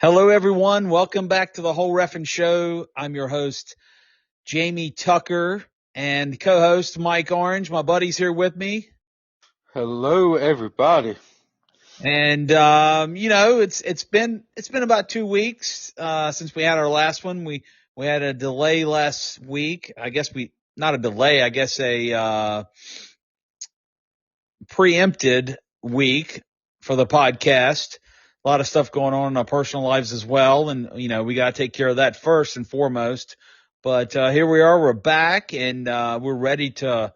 Hello, everyone. Welcome back to the Whole Reffin' Show. I'm your host, Jamie Tucker, and co-host Mike Orange. My buddy's here with me. Hello, everybody. And it's been about 2 weeks since we had our last one. We had a delay last week. I guess not a delay. I guess a preempted week for the podcast. A lot of stuff going on in our personal lives as well. And, we got to take care of that first and foremost. But here we are. We're back and we're ready to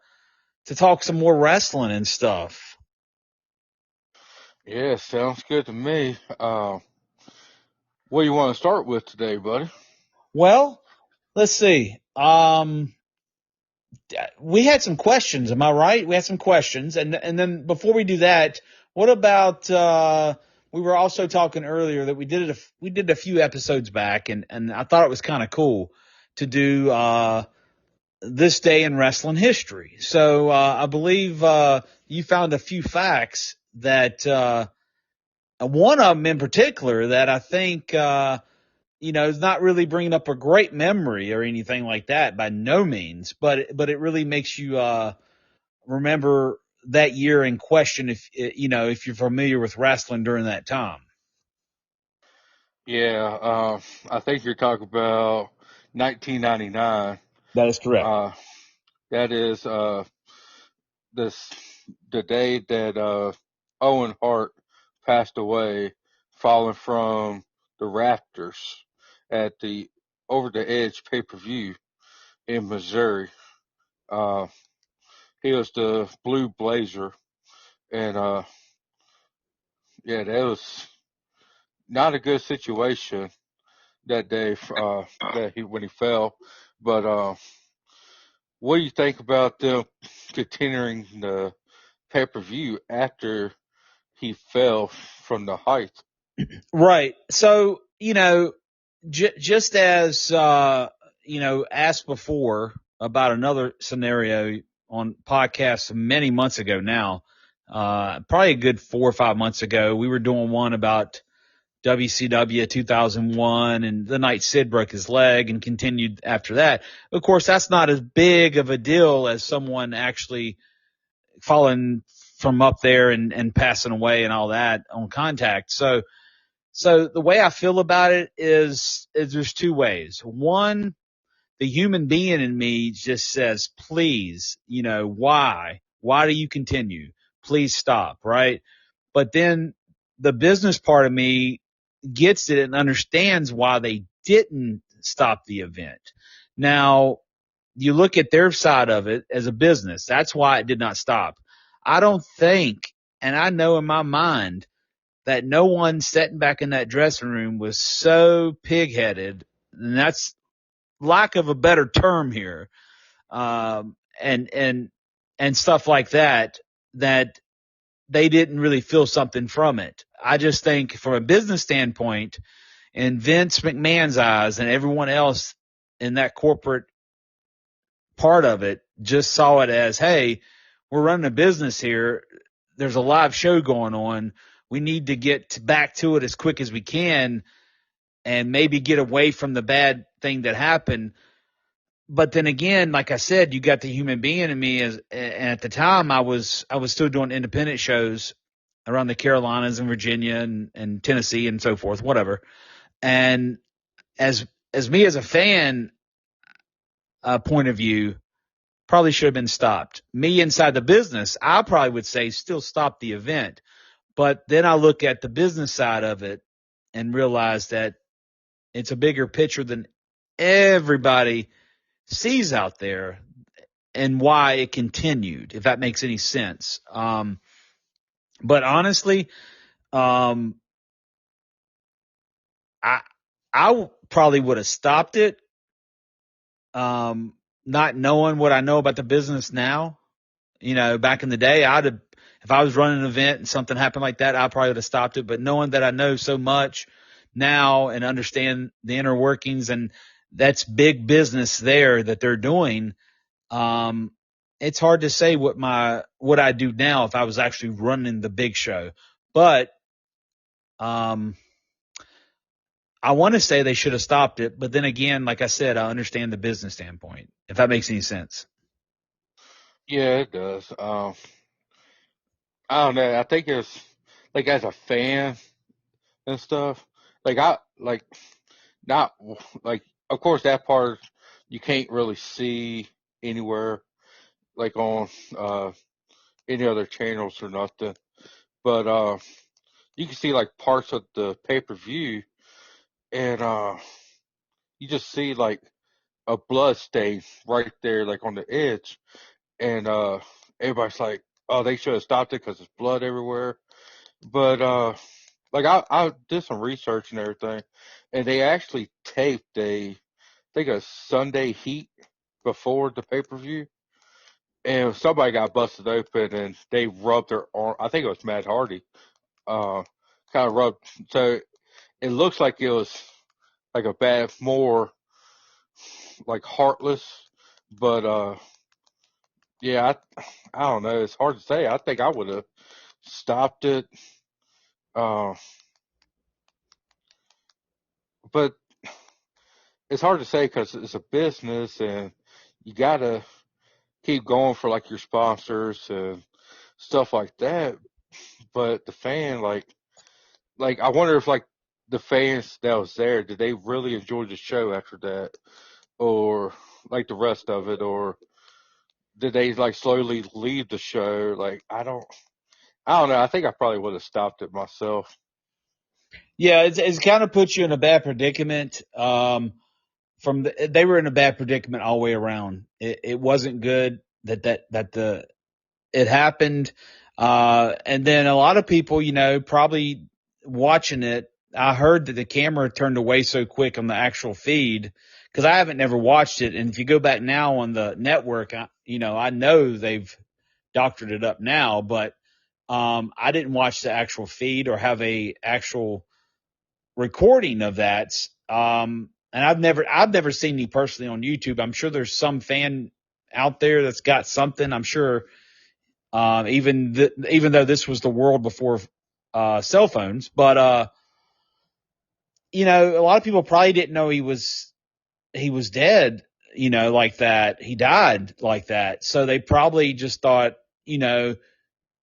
talk some more wrestling and stuff. Yeah, sounds good to me. What do you want to start with today, buddy? Well, let's see. We had some questions. Am I right? We had some questions. And then before we do that, what about, we were also talking earlier that we did a few episodes back and I thought it was kind of cool to do, this day in wrestling history. So, I believe, you found a few facts that, one of them in particular that I think, is not really bringing up a great memory or anything like that by no means, but it really makes you, remember that year in question if you're familiar with wrestling during that time. Yeah, I think you're talking about 1999. That is correct. That is this the day that Owen Hart passed away, falling from the Raptors at the Over the Edge pay-per-view in Missouri. Uh, he was the Blue Blazer, and yeah, that was not a good situation that day when he fell. But what do you think about them continuing the pay-per-view after he fell from the height? Right. So, just as, asked before about another scenario on podcasts many months ago now, probably a good 4 or 5 months ago, we were doing one about WCW 2001 and the night Sid broke his leg and continued after that. Of course, that's not as big of a deal as someone actually falling from up there and passing away and all that on contact. So the way I feel about it is there's two ways. One, the human being in me just says, please, why? Why do you continue? Please stop, right? But then the business part of me gets it and understands why they didn't stop the event. Now, you look at their side of it as a business. That's why it did not stop. I don't think, and I know in my mind that no one sitting back in that dressing room was so pig-headed, and that's lack of a better term here, and stuff like that, that they didn't really feel something from it. I just think from a business standpoint, in Vince McMahon's eyes and everyone else in that corporate part of it just saw it as, hey, we're running a business here. There's a live show going on. We need to get back to it as quick as we can and maybe get away from the bad thing that happened. But then again, like I said, you got the human being in me and at the time I was still doing independent shows around the Carolinas and Virginia and Tennessee and so forth, whatever. And as me as a fan point of view, probably should have been stopped. Me inside the business, I probably would say still stop the event. But then I look at the business side of it and realize that it's a bigger picture than everybody sees out there and why it continued, if that makes any sense. But honestly, um, I probably would have stopped it, not knowing what I know about the business now. Back in the day, if I was running an event and something happened like that, I probably would have stopped it. But knowing that I know so much now and understand the inner workings, and that's big business there that they're doing, it's hard to say what I do now if I was actually running the big show. But, I want to say they should have stopped it, but then again, like I said, I understand the business standpoint, if that makes any sense. Yeah, it does. I don't know. I think it's like as a fan and stuff. Like I like not like of course that part you can't really see anywhere like on uh any other channels or nothing. But you can see like parts of the pay-per-view and you just see like a blood stain right there like on the edge and everybody's like, "Oh, they should have stopped it because there's blood everywhere." But like I did some research and everything, and they actually taped I think a Sunday Heat before the pay per view, and somebody got busted open and they rubbed their arm. I think it was Matt Hardy. Uh, kind of rubbed. So it looks like it was like a bad, more like heartless, but yeah, I don't know. It's hard to say. I think I would have stopped it. Uh, but it's hard to say because it's a business and you gotta keep going for like your sponsors and stuff like that. But the fan, like I wonder if like the fans that was there, did they really enjoy the show after that, or like the rest of it, or did they like slowly leave the show? Like I don't know. I think I probably would have stopped it myself. Yeah, it's kind of puts you in a bad predicament. They were in a bad predicament all the way around. It wasn't good that the it happened. And then a lot of people, probably watching it, I heard that the camera turned away so quick on the actual feed because I haven't never watched it. And if you go back now on the network, I know they've doctored it up now, but I didn't watch the actual feed or have a actual recording of that. And I've never seen any personally on YouTube. I'm sure there's some fan out there that's got something. I'm sure even though this was the world before cell phones. But a lot of people probably didn't know he was dead. Like that. He died like that. So they probably just thought, they'll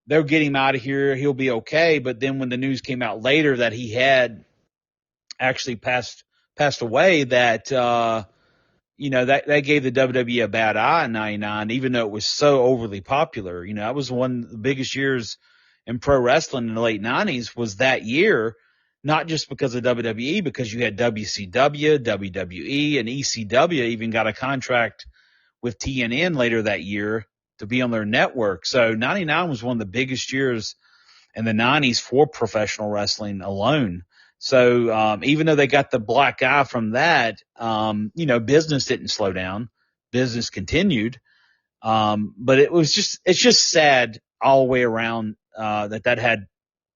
get him out of here. He'll be okay. But then when the news came out later that he had actually passed away, that gave the WWE a bad eye in '99, even though it was so overly popular. That was one of the biggest years in pro wrestling in the late '90s. Was that year, not just because of WWE, because you had WCW, WWE, and ECW even got a contract with TNN later that year to be on their network. So '99 was one of the biggest years in the '90s for professional wrestling alone. So even though they got the black eye from that, business didn't slow down. Business continued. But it's just sad all the way around that had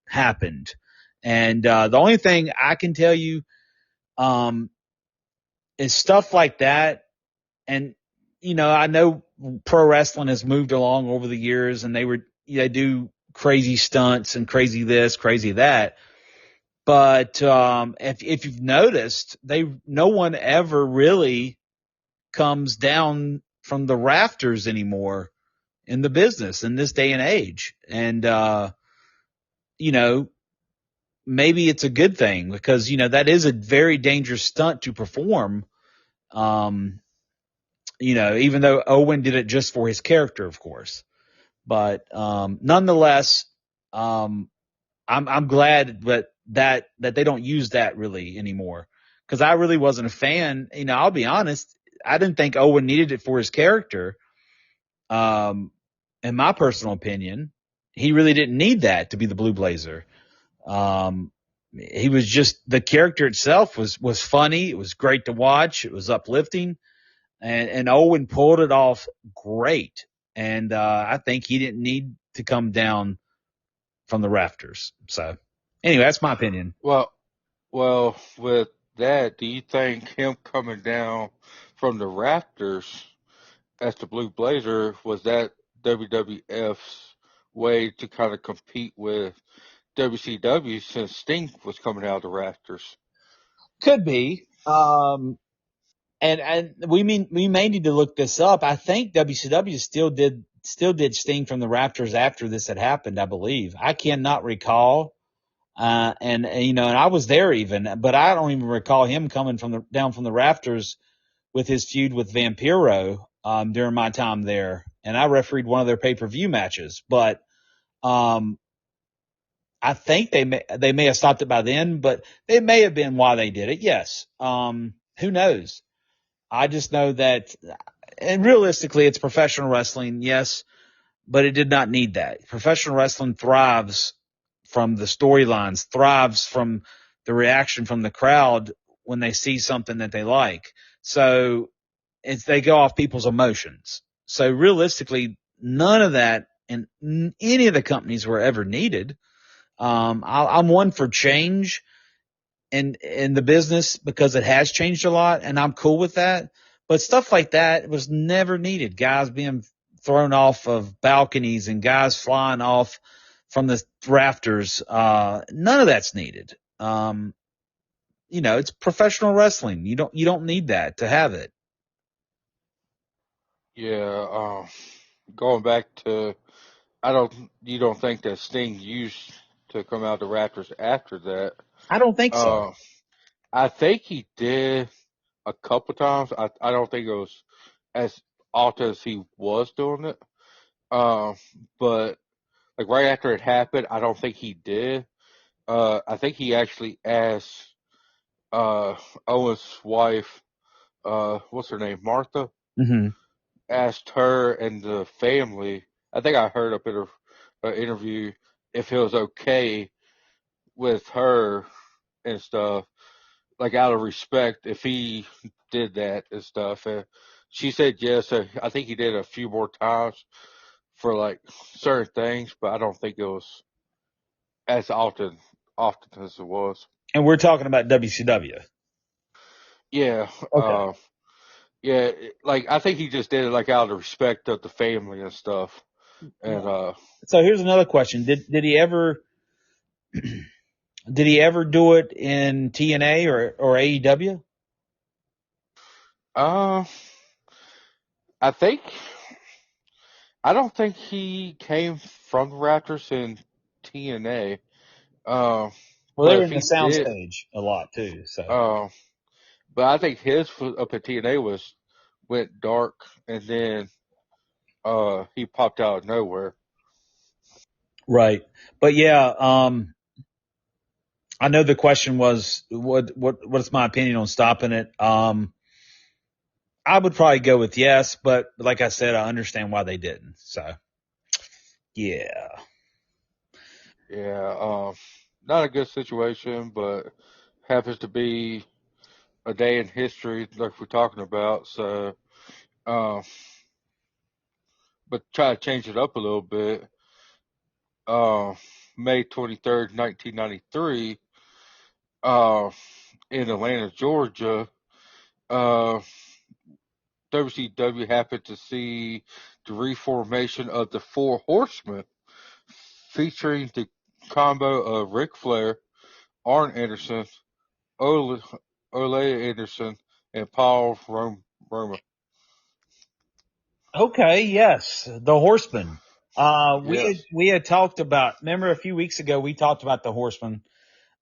happened. And the only thing I can tell you um, is stuff like that. And I know pro wrestling has moved along over the years, and they do crazy stunts and crazy this, crazy that. But if you've noticed, no one ever really comes down from the rafters anymore in the business in this day and age. And you know, maybe it's a good thing because that is a very dangerous stunt to perform. Um, even though Owen did it just for his character, of course. But nonetheless, um, I'm glad that they don't use that really anymore because I really wasn't a fan. I'll be honest, I didn't think Owen needed it for his character. Um, in my personal opinion, he really didn't need that to be the Blue Blazer. Um, he was just the character itself was funny. It was great to watch. It was uplifting, and Owen pulled it off great. And I think he didn't need to come down from the rafters. So anyway, that's my opinion. Well, with that, do you think him coming down from the Raptors as the Blue Blazer was that WWF's way to kind of compete with WCW since Sting was coming out of the Raptors? Could be. And we may need to look this up. I think WCW still did Sting from the Raptors after this had happened. I believe. I cannot recall. And I was there even, but I don't even recall him coming down from the Raptors with his feud with Vampiro during my time there, and I refereed one of their pay-per-view matches. But um, I think they may have stopped it by then, but it may have been why they did it. Yes. Who knows? I just know that, and realistically, it's professional wrestling. Yes, but it did not need that. Professional wrestling thrives from the storylines, thrives from the reaction from the crowd when they see something that they like. So they go off people's emotions. So realistically, none of that in any of the companies were ever needed. I'm one for change in the business because it has changed a lot, and I'm cool with that. But stuff like that was never needed. Guys being thrown off of balconies and guys flying off from the rafters. None of that's needed. It's professional wrestling. You don't need that to have it. Yeah, going back to, you don't think that Sting used to come out the Raptors after that? I don't think so. Uh, I think he did a couple times. I don't think it was as often as he was doing it. Um, but like right after it happened, I don't think he did. I think he actually asked uh Owen's wife, what's her name, Martha, Hmm. asked her and the family. I think I heard up in a interview if it was okay with her and stuff, like out of respect, if he did that and stuff. And she said yes. I think he did a few more times for like certain things, but I don't think it was as often as it was. And we're talking about WCW. Yeah, Okay. yeah. Like I think he just did it like out of respect of the family and stuff. And So here's another question: Did he ever do it in TNA or AEW? uh, I think I don't think he came from the Raptors in TNA. Uh, Well, they but were if in the he did, soundstage a lot too. So uh, but I think his up at TNA went dark, and then he popped out of nowhere. right, but yeah, I know the question was what's my opinion on stopping it? I would probably go with yes, but like I said, I understand why they didn't. So yeah. Yeah, not a good situation, but happens to be a day in history like we're talking about. So, uh, but try to change it up a little bit. Uh, May 23rd, 1993, uh, in Atlanta, Georgia, uh, WCW happened to see the reformation of the Four Horsemen, featuring the combo of Ric Flair, Arn Anderson, Ole, Anderson, and Roma. Okay. Yes, the Horseman. Yes. We had talked about. Remember a few weeks ago we talked about the Horseman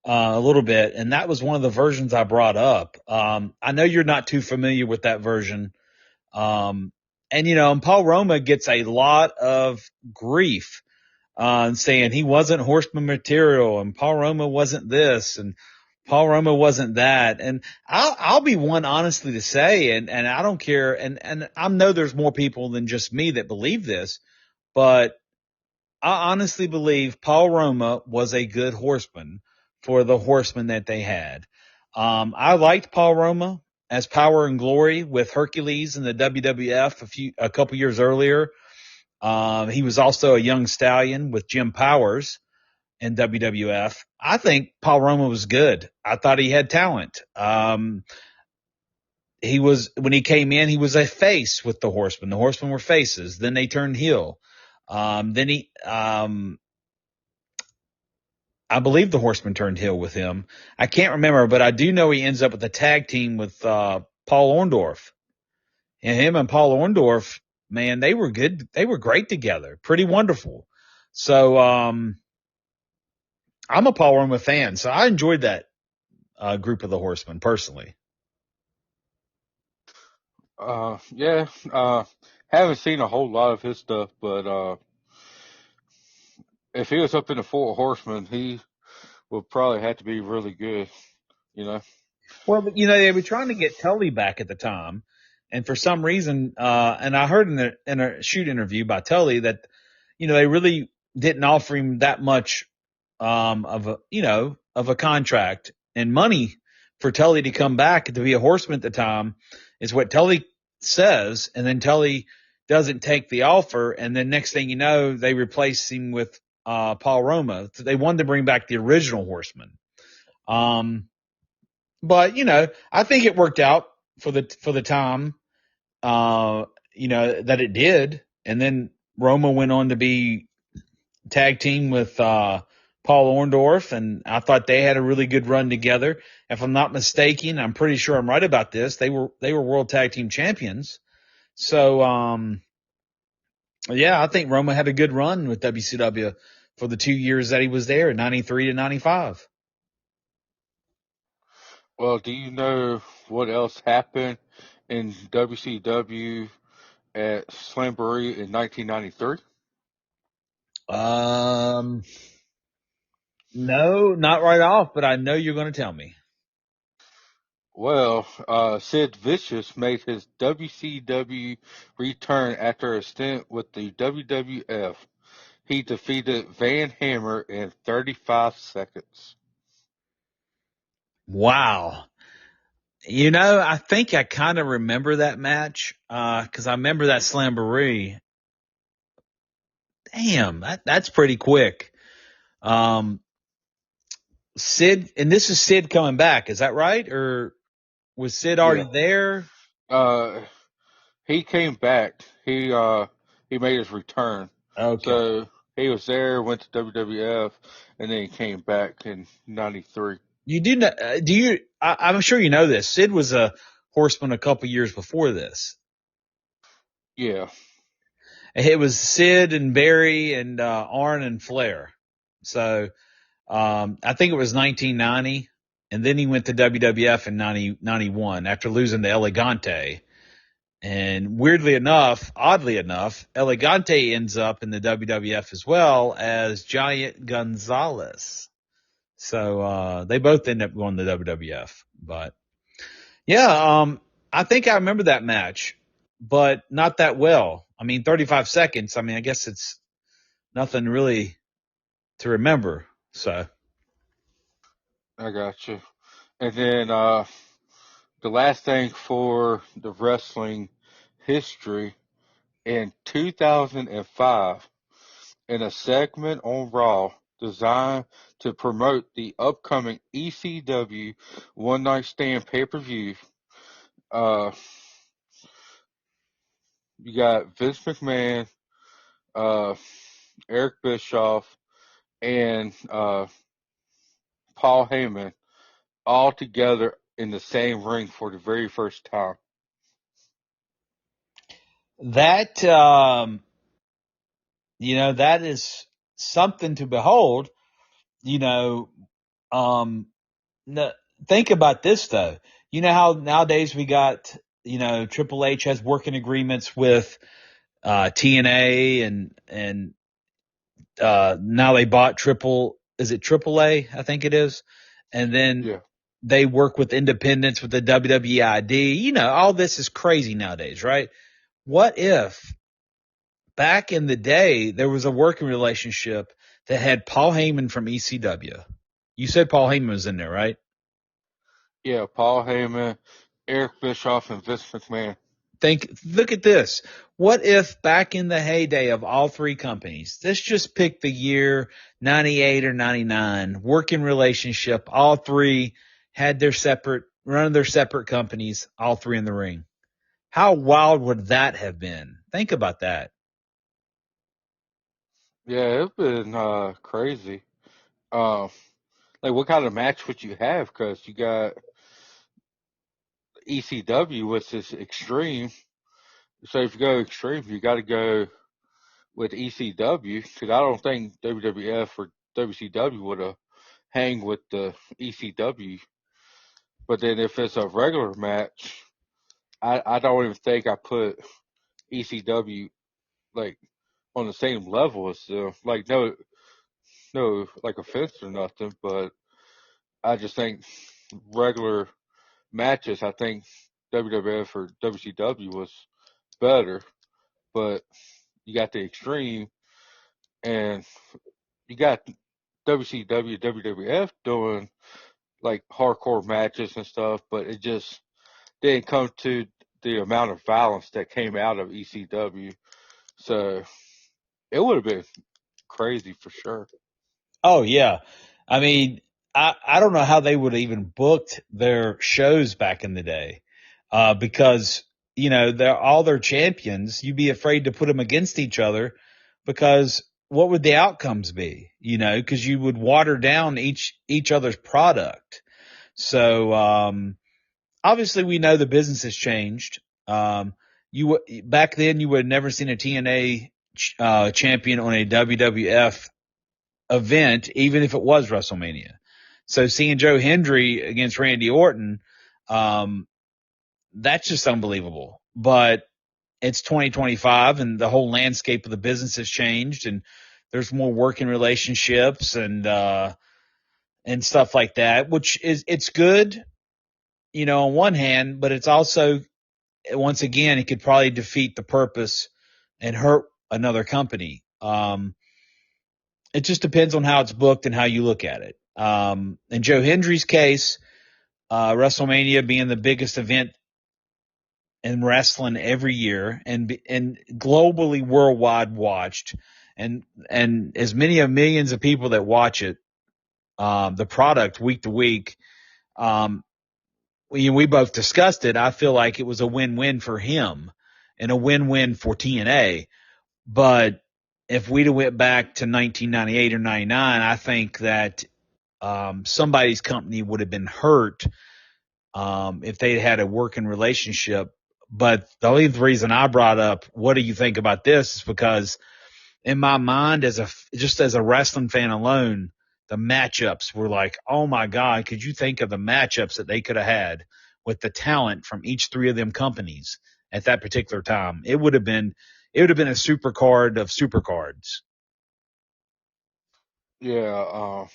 a little bit, and that was one of the versions I brought up. I know you're not too familiar with that version. And Paul Roma gets a lot of grief saying he wasn't Horseman material, and Paul Roma wasn't this, and Paul Roma wasn't that. And I'll be one honestly to say, and I don't care, and I know there's more people than just me that believe this, but I honestly believe Paul Roma was a good horseman for the horsemen that they had. I liked Paul Roma as Power and Glory with Hercules in the WWF a couple years earlier. He was also a young stallion with Jim Powers in WWF. I think Paul Roma was good. I thought he had talent. When he came in, he was a face with the Horsemen. The Horsemen were faces. Then they turned heel. Then I believe the Horsemen turned heel with him. I can't remember, but I do know he ends up with a tag team with Paul Orndorff. And him and Paul Orndorff, man, they were good. They were great together. Pretty wonderful. So I'm a Paul Orndorff fan, so I enjoyed that group of the Horsemen personally. Yeah. Haven't seen a whole lot of his stuff, but if he was up in the Four Horsemen, he would probably have to be really good. You know. Well, they were trying to get Tully back at the time, and for some reason, and I heard in a shoot interview by Tully that, they really didn't offer him that much, of a contract and money for Tully to come back to be a horseman at the time, is what Tully says, and then Tully doesn't take the offer, and then next thing you know, they replace him with Paul Roma. They wanted to bring back the original horseman. But I think it worked out for the time, that it did. And then Roma went on to be tag team with Paul Orndorff, and I thought they had a really good run together. If I'm not mistaken, I'm pretty sure I'm right about this. They were world tag team champions. So yeah, I think Roma had a good run with WCW for the 2 years that he was there, 93 to 95. Well, do you know what else happened in WCW at Slamboree in 1993? Um, no, not right off, but I know you're going to tell me. Well, Sid Vicious made his WCW return after a stint with the WWF. He defeated Van Hammer in 35 seconds. Wow. I think I kind of remember that match, cause I remember that Slamboree. Damn, that's pretty quick. Um, Sid, and this is Sid coming back. Is that right? Or was Sid Yeah. already there? Uh, he came back. He made his return. Okay. So he was there, went to WWF, and then he came back in '93. You do know, I'm sure you know this. Sid was a horseman a couple years before this. Yeah, It was Sid and Barry and, Arn and Flair. So, I think it was 1990, and then he went to WWF in 91 after losing to Elegante. And oddly enough, Elegante ends up in the WWF as well as Giant Gonzalez. So they both end up going to the WWF. But yeah, I think I remember that match, but not that well. I mean, 35 seconds. I mean, I guess it's nothing really to remember. So. I got you. And then the last thing for the wrestling history in 2005, in a segment on Raw designed to promote the upcoming ECW One Night Stand pay-per-view, uh, you got Vince McMahon, uh, Eric Bischoff, and Paul Heyman all together in the same ring for the very first time. That, that is something to behold. You know, um, think about this though. You know how nowadays we got, Triple H has working agreements with, TNA and now they bought is it Triple A? I think it is. And then Yeah. they work with independents with the WWEID. All this is crazy nowadays, right? What if back in the day, there was a working relationship that had Paul Heyman from ECW. You said Paul Heyman was in there, right? Yeah, Paul Heyman, Eric Bischoff, and Vince McMahon. Look at this. What if back in the heyday of all three companies, let's just pick the year 98 or 99, working relationship, all three had running their separate companies, all three in the ring. How wild would that have been? Think about that. Yeah, it's been crazy. like what kind of match would you have? Because you got ECW, which is extreme. So if you go extreme, you got to go with ECW because I don't think WWF or WCW would have hang with the ECW. But then if it's a regular match, I don't even think I put ECW like on the same level as them. Like no like offense or nothing, but I just think regular matches. I think WWF or WCW was better, but you got the extreme and you got WCW, WWF doing like hardcore matches and stuff, but it just didn't come to the amount of violence that came out of ECW. So it would have been crazy for sure. Oh yeah. I mean, I don't know how they would have even booked their shows back in the day. Because, they're all their champions. You'd be afraid to put them against each other because what would the outcomes be? Cause you would water down each other's product. So, obviously we know the business has changed. Back then you would have never seen a TNA, champion on a WWF event, even if it was WrestleMania. So seeing Joe Hendry against Randy Orton, um, that's just unbelievable. But it's 2025 and the whole landscape of the business has changed and there's more working relationships and stuff like that, which it's good, on one hand, but it's also, once again, it could probably defeat the purpose and hurt another company. It just depends on how it's booked and how you look at it. In Joe Hendry's case, WrestleMania being the biggest event in wrestling every year and globally worldwide watched, and as many of millions of people that watch it, the product week to week. Um, we both discussed it. I feel like it was a win-win for him and a win-win for TNA. But if we'd have went back to 1998 or 99, I think that somebody's company would have been hurt if they'd had a working relationship. But the only reason I brought up, what do you think about this, is because in my mind, just as a wrestling fan alone, the matchups were like, oh my God, could you think of the matchups that they could have had with the talent from each three of them companies at that particular time? It would have been a super card of super cards. Yeah,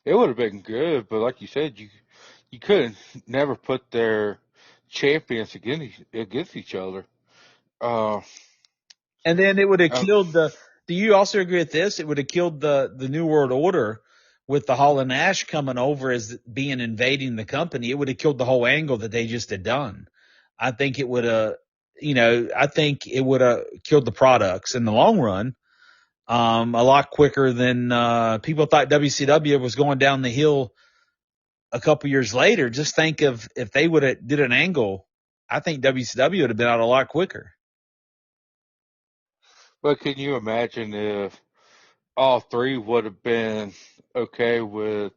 it would have been good, but like you said, you couldn't never put their champions against each other. Uh, And then it would have uh, killed do you also agree with this? It would have killed the New World Order with the Hall and Nash coming over as being invading the company. It would have killed the whole angle that they just had done. I think it would have, I think it would have killed the products in the long run, a lot quicker than, people thought WCW was going down the hill a couple years later. Just think of if they would have did an angle, I think WCW would have been out a lot quicker. but can you imagine if all three would have been okay with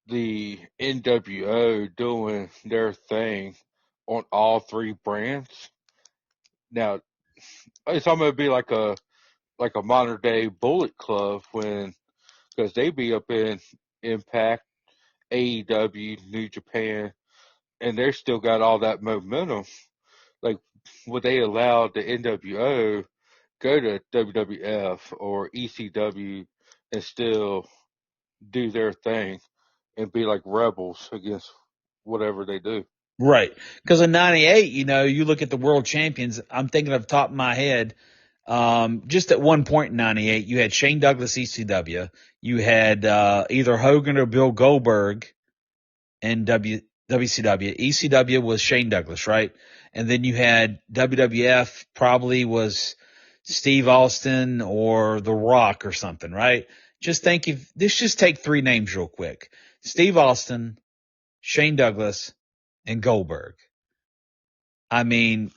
the NWO doing their thing on all three brands? Now it's almost be like a modern day Bullet Club when because they be up in Impact, AEW, New Japan, and they still got all that momentum. Like, would they allow the NWO go to WWF or ECW and still do their thing and be like rebels against whatever they do? Right. Because in 98, you look at the world champions, I'm thinking of the top of my head, just at one point in 98, you had Shane Douglas ECW. You had, either Hogan or Bill Goldberg in WCW. ECW was Shane Douglas, right? And then you had WWF probably was Steve Austin or The Rock or something, right? Just take three names real quick. Steve Austin, Shane Douglas, and Goldberg. I mean,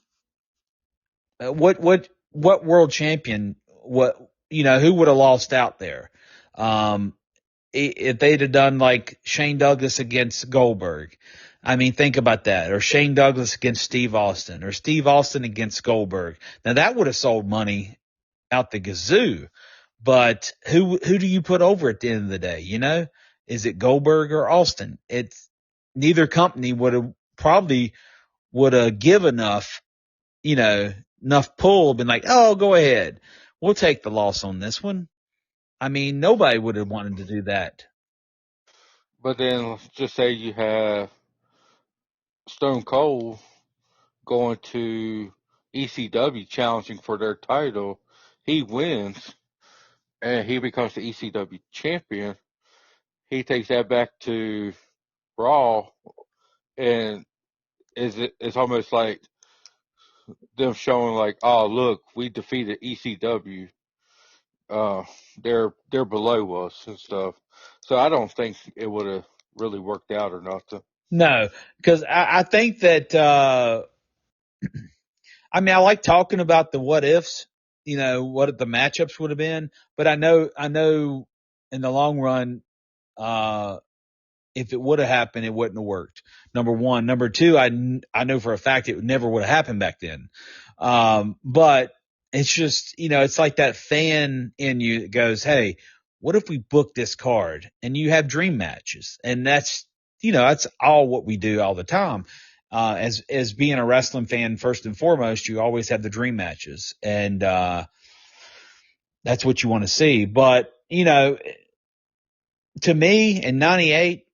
what world champion, who would have lost out there? Um, if they'd have done like Shane Douglas against Goldberg. I mean, think about that. Or Shane Douglas against Steve Austin, or Steve Austin against Goldberg. Now that would have sold money out the gazoo. But who do you put over at the end of the day? You know, is it Goldberg or Austin? It's neither company would have give enough, you know, enough pull, been like, oh, go ahead. We'll take the loss on this one. I mean, nobody would have wanted to do that. But then let's just say you have Stone Cold going to ECW challenging for their title. He wins and he becomes the ECW champion. He takes that back to Raw, and it's almost like them showing like, oh look, we defeated ECW. Uh, they're below us and stuff. So I don't think it would have really worked out or nothing. No, because I think that, I mean, I like talking about the what ifs, you know, what the matchups would have been, but I know in the long run, uh, if it would have happened, it wouldn't have worked. Number one. Number two, I know for a fact it never would have happened back then. But it's just, you know, it's like that fan in you that goes, hey, what if we book this card and you have dream matches? And that's, you know, that's all what we do all the time. As being a wrestling fan, first and foremost, you always have the dream matches, and that's what you want to see. But, you know, to me in 98,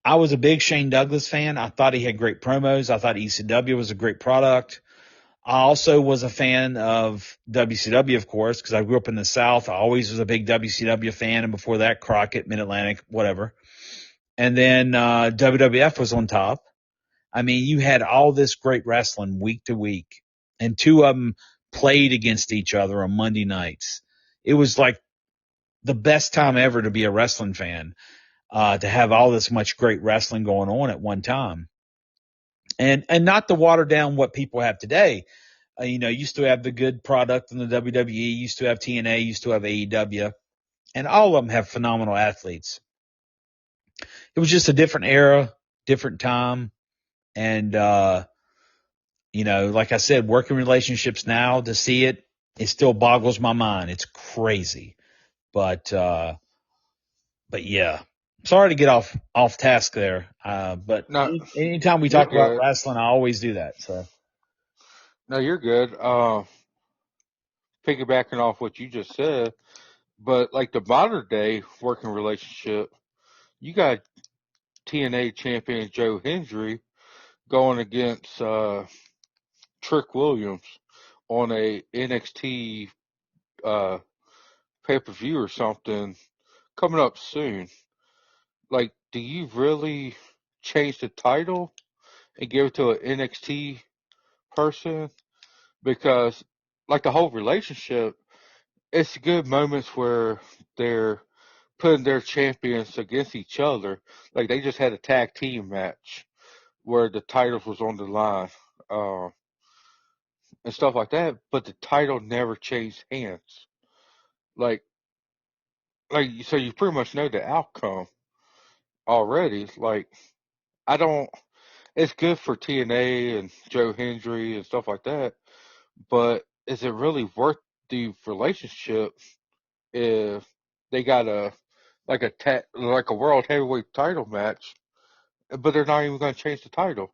I was a big Shane Douglas fan. I thought he had great promos. I thought ECW was a great product. I also was a fan of WCW, of course, because I grew up in the South. I always was a big WCW fan. And before that, Crockett, Mid-Atlantic, whatever. And then WWF was on top. I mean, you had all this great wrestling week to week. And two of them played against each other on Monday nights. It was like the best time ever to be a wrestling fan, to have all this much great wrestling going on at one time. And not to water down what people have today. You know, used to have the good product in the WWE, used to have TNA, used to have AEW, and all of them have phenomenal athletes. It was just a different era, different time. And, you know, like I said, working relationships now, to see it, it still boggles my mind. It's crazy. But yeah, sorry to get off task there. But No, anytime we you're talk about good. wrestling, I always do that. So. No, you're good. Piggybacking off what you just said, but like the modern day working relationship, you got TNA champion Joe Hendry going against Trick Williams on a NXT uh, pay per view or something coming up soon. Like, do you really change the title and give it to an NXT person? Because, like, the whole relationship, it's good moments where they're putting their champions against each other. Like, they just had a tag team match where the titles was on the line. Uh, and stuff like that, but the title never changed hands. Like, so you pretty much know the outcome already. Like, I don't. It's good for TNA and Joe Hendry and stuff like that, but is it really worth the relationship if they got like a world heavyweight title match, but they're not even going to change the title?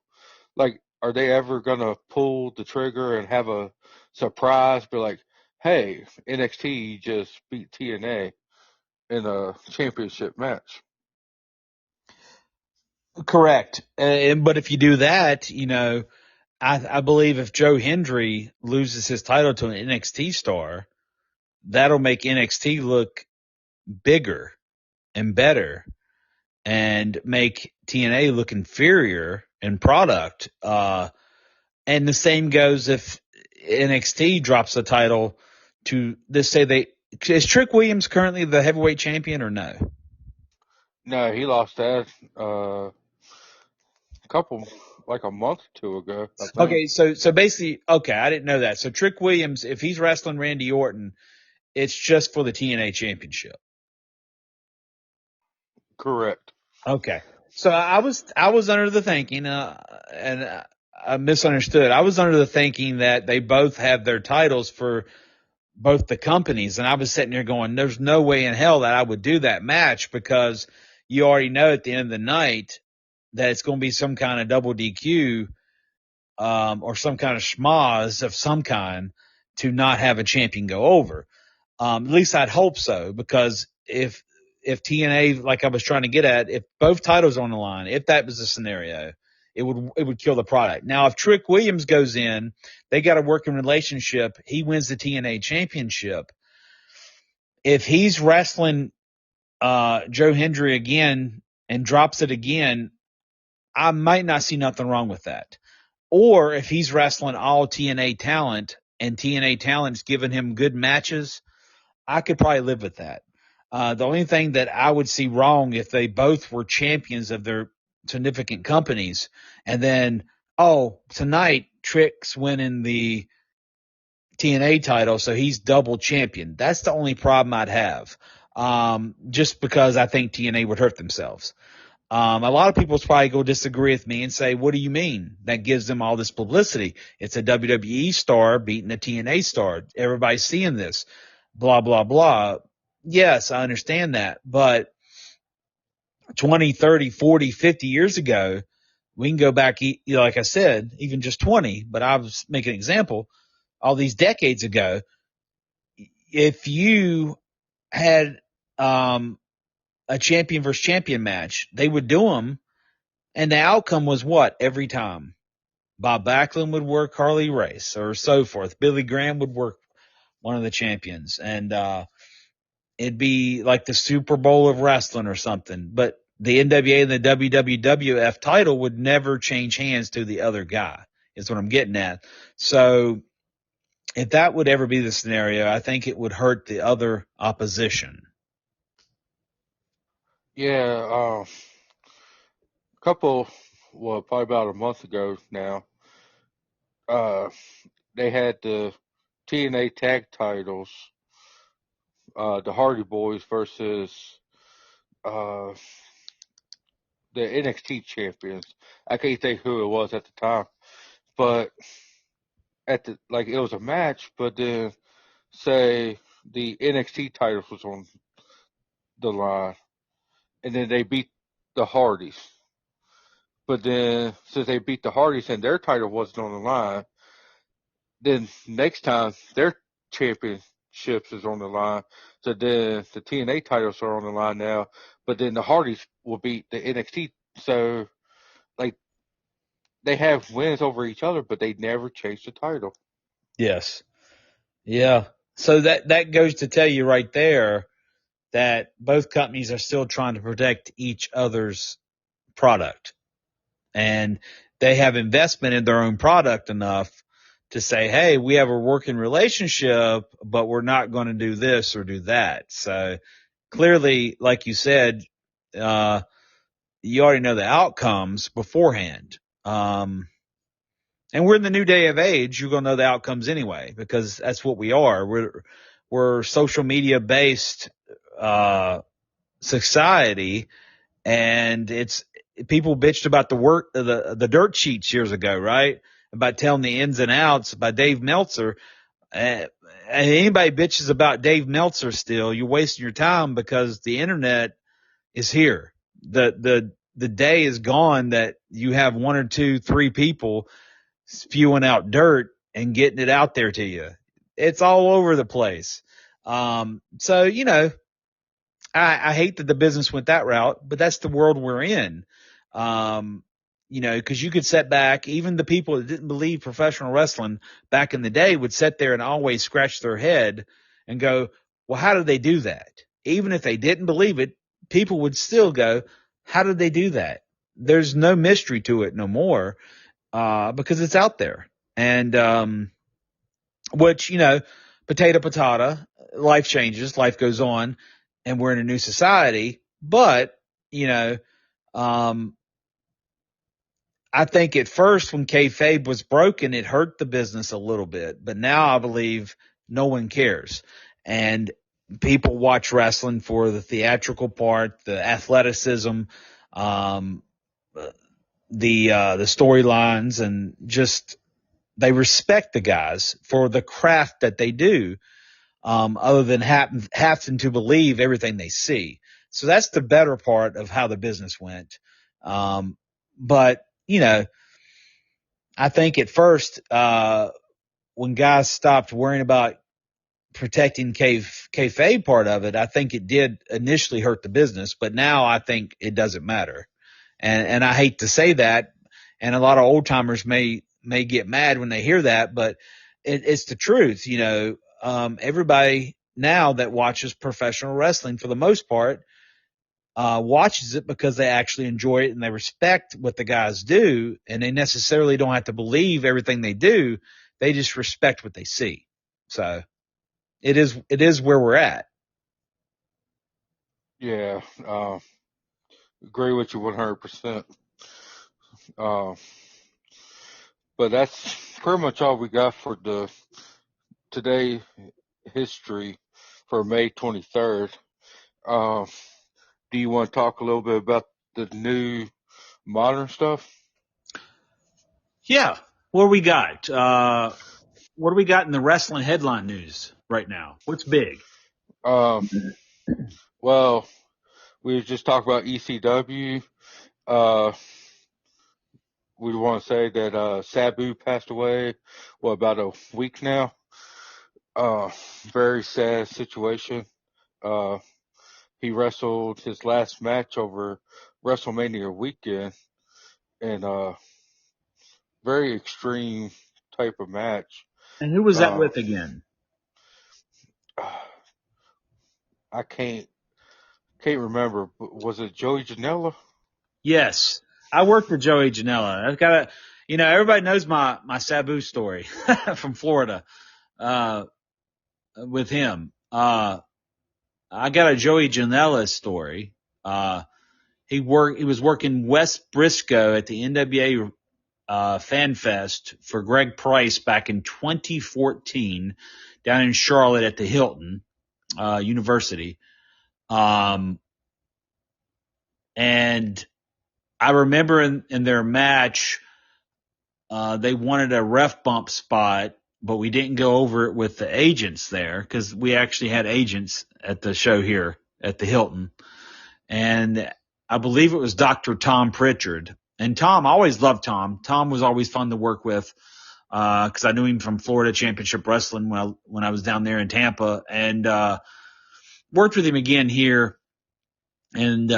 Like, are they ever going to pull the trigger and have a surprise? Be like, hey, NXT just beat TNA in a championship match. Correct. But if you do that, you know, I believe if Joe Hendry loses his title to an NXT star, that'll make NXT look bigger and better, and make TNA look inferior in product. And the same goes if NXT drops the title to, let's say is Trick Williams currently the heavyweight champion or no? No, he lost that couple, like a month or two ago, I think. Okay, so basically, okay, I didn't know that. So Trick Williams, if he's wrestling Randy Orton, it's just for the TNA championship. Correct. Okay. So I was under the thinking, I misunderstood. I was under the thinking that they both have their titles for both the companies. And I was sitting here going, there's no way in hell that I would do that match, because you already know at the end of the night that it's going to be some kind of double DQ, or some kind of schmoz of some kind to not have a champion go over. At least I'd hope so, because if TNA, like I was trying to get at, if both titles are on the line, if that was the scenario, it would kill the product. Now, if Trick Williams goes in, they got a working relationship. He wins the TNA championship. If he's wrestling Joe Hendry again and drops it again, I might not see nothing wrong with that. Or if he's wrestling all TNA talent and TNA talent's giving him good matches, I could probably live with that. The only thing that I would see wrong, if they both were champions of their significant companies, and then, oh, tonight Trick's winning the TNA title, so he's double champion. That's the only problem I'd have. Just because I think TNA would hurt themselves. A lot of people probably go disagree with me and say, what do you mean? That gives them all this publicity. It's a WWE star beating a TNA star. Everybody's seeing this, blah, blah, blah. Yes, I understand that. But 20, 30, 40, 50 years ago, we can go back, like I said, even just 20, but I was making an example. All these decades ago, if you had a champion versus champion match, they would do them. And the outcome was what every time? Bob Backlund would work Harley Race or so forth. Billy Graham would work one of the champions. And it'd be like the Super Bowl of wrestling or something. But the NWA and the WWF title would never change hands to the other guy, is what I'm getting at. So if that would ever be the scenario, I think it would hurt the other opposition. Yeah, probably about a month ago now, uh, they had the TNA tag titles, the Hardy Boys versus uh, the NXT champions. I can't think who it was at the time, but it was a match, but then say the NXT titles was on the line, and then they beat the Hardys. But then since they beat the Hardys and their title wasn't on the line, then next time their championships is on the line. So then the TNA titles are on the line now, but then the Hardys will beat the NXT. So like they have wins over each other, but they never change the title. Yes. Yeah. So that goes to tell you right there that both companies are still trying to protect each other's product, and they have investment in their own product enough to say, hey, we have a working relationship, but we're not going to do this or do that. So clearly, like you said, you already know the outcomes beforehand. And we're in the new day of age. You're going to know the outcomes anyway, because that's what we are. We're social media based, society, and it's people bitched about the dirt sheets years ago, right? About telling the ins and outs by Dave Meltzer. And anybody bitches about Dave Meltzer still, you're wasting your time, because the internet is here. The day is gone that you have one or two, three people spewing out dirt and getting it out there to you. It's all over the place. So, I hate that the business went that route, but that's the world we're in. Um, because you could set back, even the people that didn't believe professional wrestling back in the day would sit there and always scratch their head and go, well, how did they do that? Even if they didn't believe it, people would still go, how did they do that? There's no mystery to it no more, because it's out there. And, which, potato, patata, life changes, life goes on, and we're in a new society. But, you know, um, I think at first when kayfabe was broken, it hurt the business a little bit, but now I believe no one cares. And people watch wrestling for the theatrical part, the athleticism, um, the storylines, and just they respect the guys for the craft that they do, other than having to believe everything they see. So that's the better part of how the business went. But I think at first, when guys stopped worrying about protecting kayfabe part of it, I think it did initially hurt the business, but now I think it doesn't matter. And I hate to say that, and a lot of old timers may get mad when they hear that, but it's the truth. Everybody now that watches professional wrestling, for the most part, watches it because they actually enjoy it and they respect what the guys do, and they necessarily don't have to believe everything they do. They just respect what they see. So it is where we're at. Yeah, agree with you 100%. Uh, but that's pretty much all we got for the today history for May 23rd. Uh, do you want to talk a little bit about the new modern stuff? Yeah. What we got? What do we got in the wrestling headline news right now? What's big? Um, well, we just talked about ECW. Uh, we want to say that Sabu passed away, about a week now. Very sad situation. Uh, he wrestled his last match over WrestleMania weekend, and very extreme type of match. And who was that Uh, with again? I can't remember. Was it Joey Janela? Yes, I worked with Joey Janela. I've got everybody knows my Sabu story from Florida, uh, with him. I got a Joey Janela story. He was working West Briscoe at the NWA Fan Fest for Greg Price back in 2014 down in Charlotte at the Hilton University. Um, and I remember in their match, they wanted a ref bump spot, but we didn't go over it with the agents there because we actually had agents at the show here at the Hilton. And I believe it was Dr. Tom Pritchard. And Tom, I always loved Tom. Tom was always fun to work with because I knew him from Florida Championship Wrestling when I was down there in Tampa, and worked with him again here. And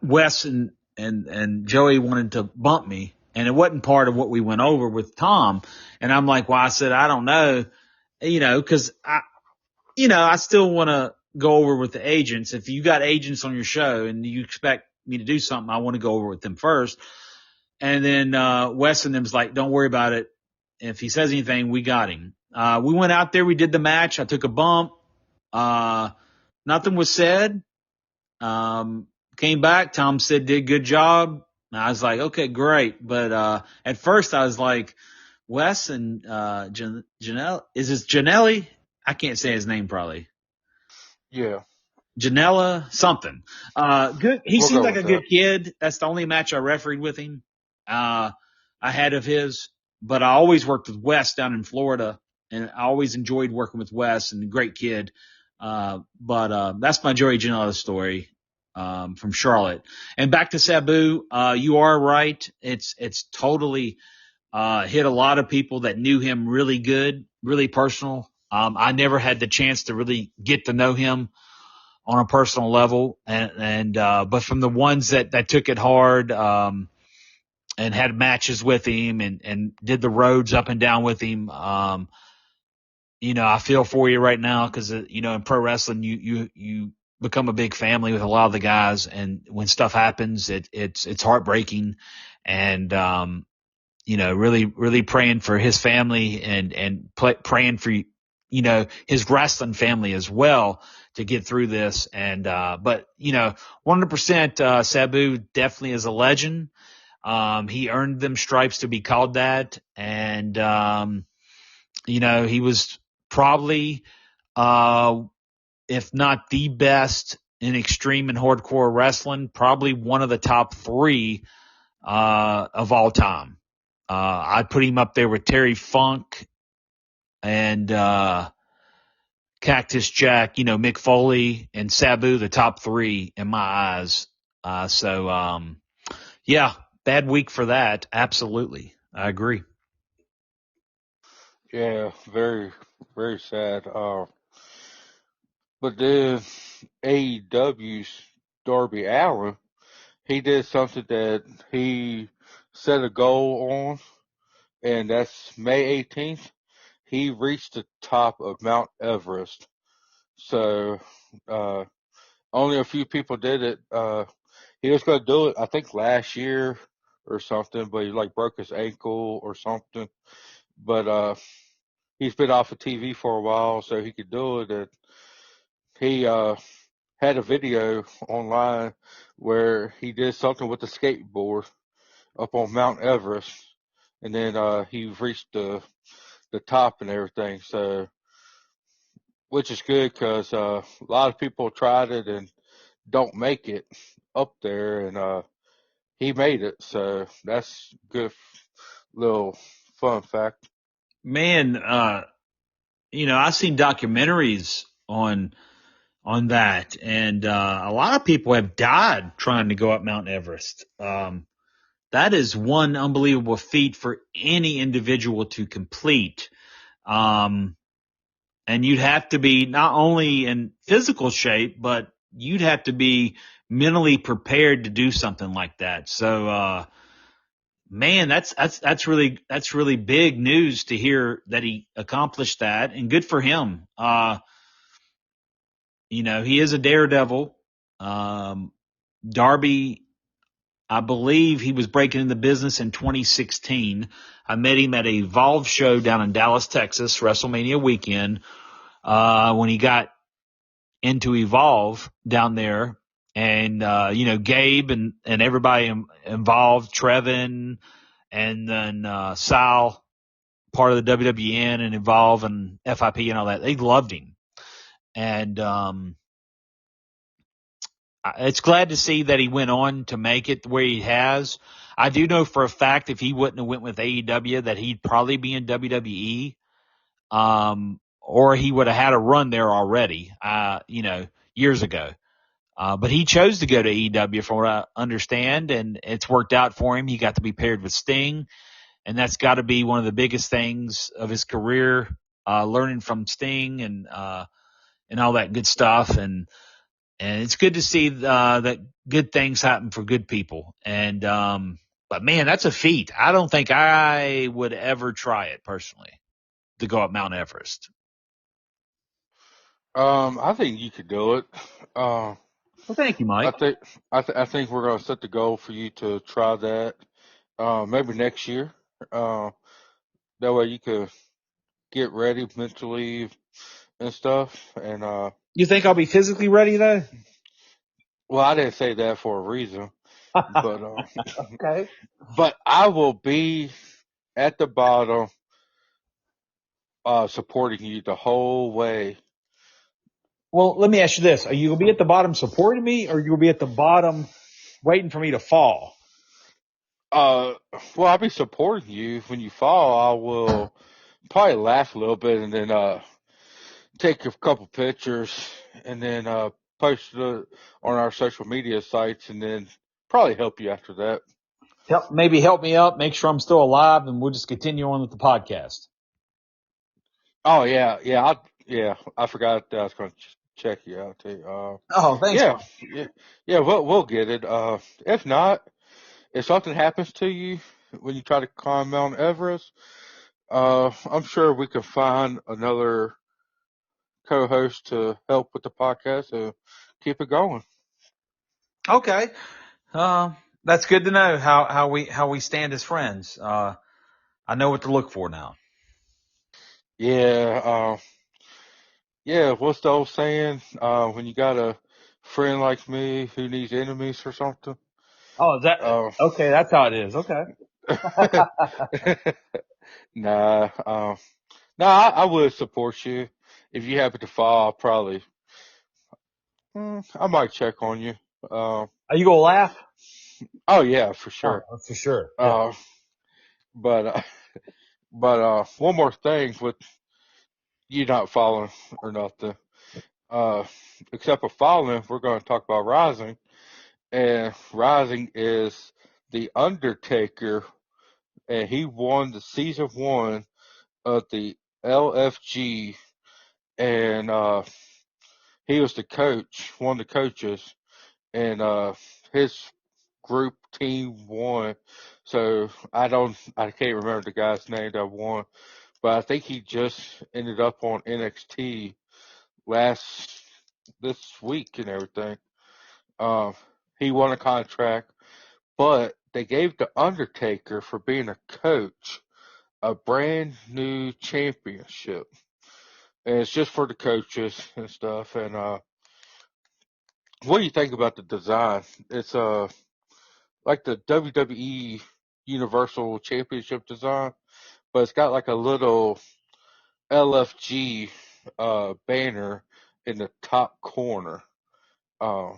Wes and Joey wanted to bump me, and it wasn't part of what we went over with Tom. And I'm like, well, I said, I don't know, because I still want to go over with the agents. If you got agents on your show and you expect me to do something, I want to go over with them first. And then Wes and them's like, don't worry about it. If he says anything, we got him. We went out there, we did the match. I took a bump. Nothing was said. Um, Came back. Tom said, did a good job. And I was like, okay, great. But at first I was like, Wes and Janelle, is this Janelli? I can't say his name probably. Yeah, Janela something. Good. He we'll seems go like with a that. good kid. That's the only match I refereed with him. I had of his, but I always worked with Wes down in Florida, and I always enjoyed working with Wes, and a great kid. But that's my Joey Janela story, from Charlotte. And back to Sabu, you are right. It's totally, hit a lot of people that knew him really good, really personal. I never had the chance to really get to know him on a personal level, but from the ones that took it hard, and had matches with him and did the roads up and down with him, I feel for you right now because in pro wrestling you become a big family with a lot of the guys, and when stuff happens, it's heartbreaking, and really, really praying for his family and praying for, his wrestling family as well to get through this. But 100%, Sabu definitely is a legend. He earned them stripes to be called that. And, he was probably, if not the best in extreme and hardcore wrestling, probably one of the top three of all time. I'd put him up there with Terry Funk and Cactus Jack, Mick Foley and Sabu, the top three in my eyes. Yeah, bad week for that. Absolutely. I agree. Yeah, very, very sad. But then AEW's Darby Allin, he did something that he set a goal on, and that's May 18th. He reached the top of Mount Everest. So, only a few people did it. He was going to do it, I think, last year or something, but he like broke his ankle or something. But he's been off of TV for a while, so he could do it. And he had a video online where he did something with a skateboard up on Mount Everest, and then he reached the top and everything. So, which is good because a lot of people tried it and don't make it up there, and he made it. So that's good little fun fact. Man, I've seen documentaries on that, and a lot of people have died trying to go up Mount Everest. That is one unbelievable feat for any individual to complete. Um, and you'd have to be not only in physical shape, but you'd have to be mentally prepared to do something like that. So, man, that's really big news to hear that he accomplished that, and good for him. He is a daredevil. Um, Darby, I believe he was breaking into business in 2016. I met him at a Evolve show down in Dallas, Texas, WrestleMania weekend, when he got into Evolve down there. And, Gabe and everybody involved, Trevin, and then, Sal, part of the WWN and Evolve and FIP and all that. They loved him. And, it's glad to see that he went on to make it where he has. I do know for a fact if he wouldn't have went with AEW that he'd probably be in WWE, or he would have had a run there already, years ago. But he chose to go to AEW from what I understand, and it's worked out for him. He got to be paired with Sting, and that's got to be one of the biggest things of his career, learning from Sting and all that good stuff. And it's good to see that good things happen for good people. But man, that's a feat. I don't think I would ever try it personally to go up Mount Everest. I think you could do it. Uh, Well, thank you, I Mike. think I think we're gonna set the goal for you to try that. Maybe next year. Uh, that way you could get ready mentally and stuff. And You think I'll be physically ready though? well, I didn't say that for a reason, but Okay. but I will be at the bottom, supporting you the whole way. Well, let me ask you this: are you gonna be at the bottom supporting me, or you gonna be at the bottom waiting for me to fall? Uh, well, I'll be supporting you when you fall. I will probably laugh a little bit and then take a couple pictures and then post it on our social media sites and then probably help you after that. Maybe help me up, make sure I'm still alive, and we'll just continue on with the podcast. Oh yeah. I forgot that I was going to check you out too. Oh, thanks, Yeah, Mike. yeah, yeah. We'll get it. If not, if something happens to you when you try to climb Mount Everest, I'm sure we can find another co-host to help with the podcast and keep it going. Okay. Uh, that's good to know how we stand as friends. I know what to look for now. Yeah, yeah. What's the old saying? When you got a friend like me who needs enemies or something. Oh, is that Uh, okay? That's how it is. Okay. nah, nah. I would support you if you happen to fall. I'll probably I might check on you. Are you gonna laugh? Oh yeah, for Oh, sure. for sure. Yeah. Uh, but one more thing with you not following or nothing. Uh, except for following, we're going to talk about Rising, and Rising is the Undertaker, and he won the season one of the LFG, and he was the coach, one of the coaches, and his group team won. So I can't remember the guy's name that won, but I think he just ended up on NXT last this week and everything. Um, he won a contract, but they gave the Undertaker for being a coach a brand new championship, and it's just for the coaches and stuff. And what do you think about the design? It's like the WWE Universal Championship design, but it's got like a little LFG banner in the top corner. Um,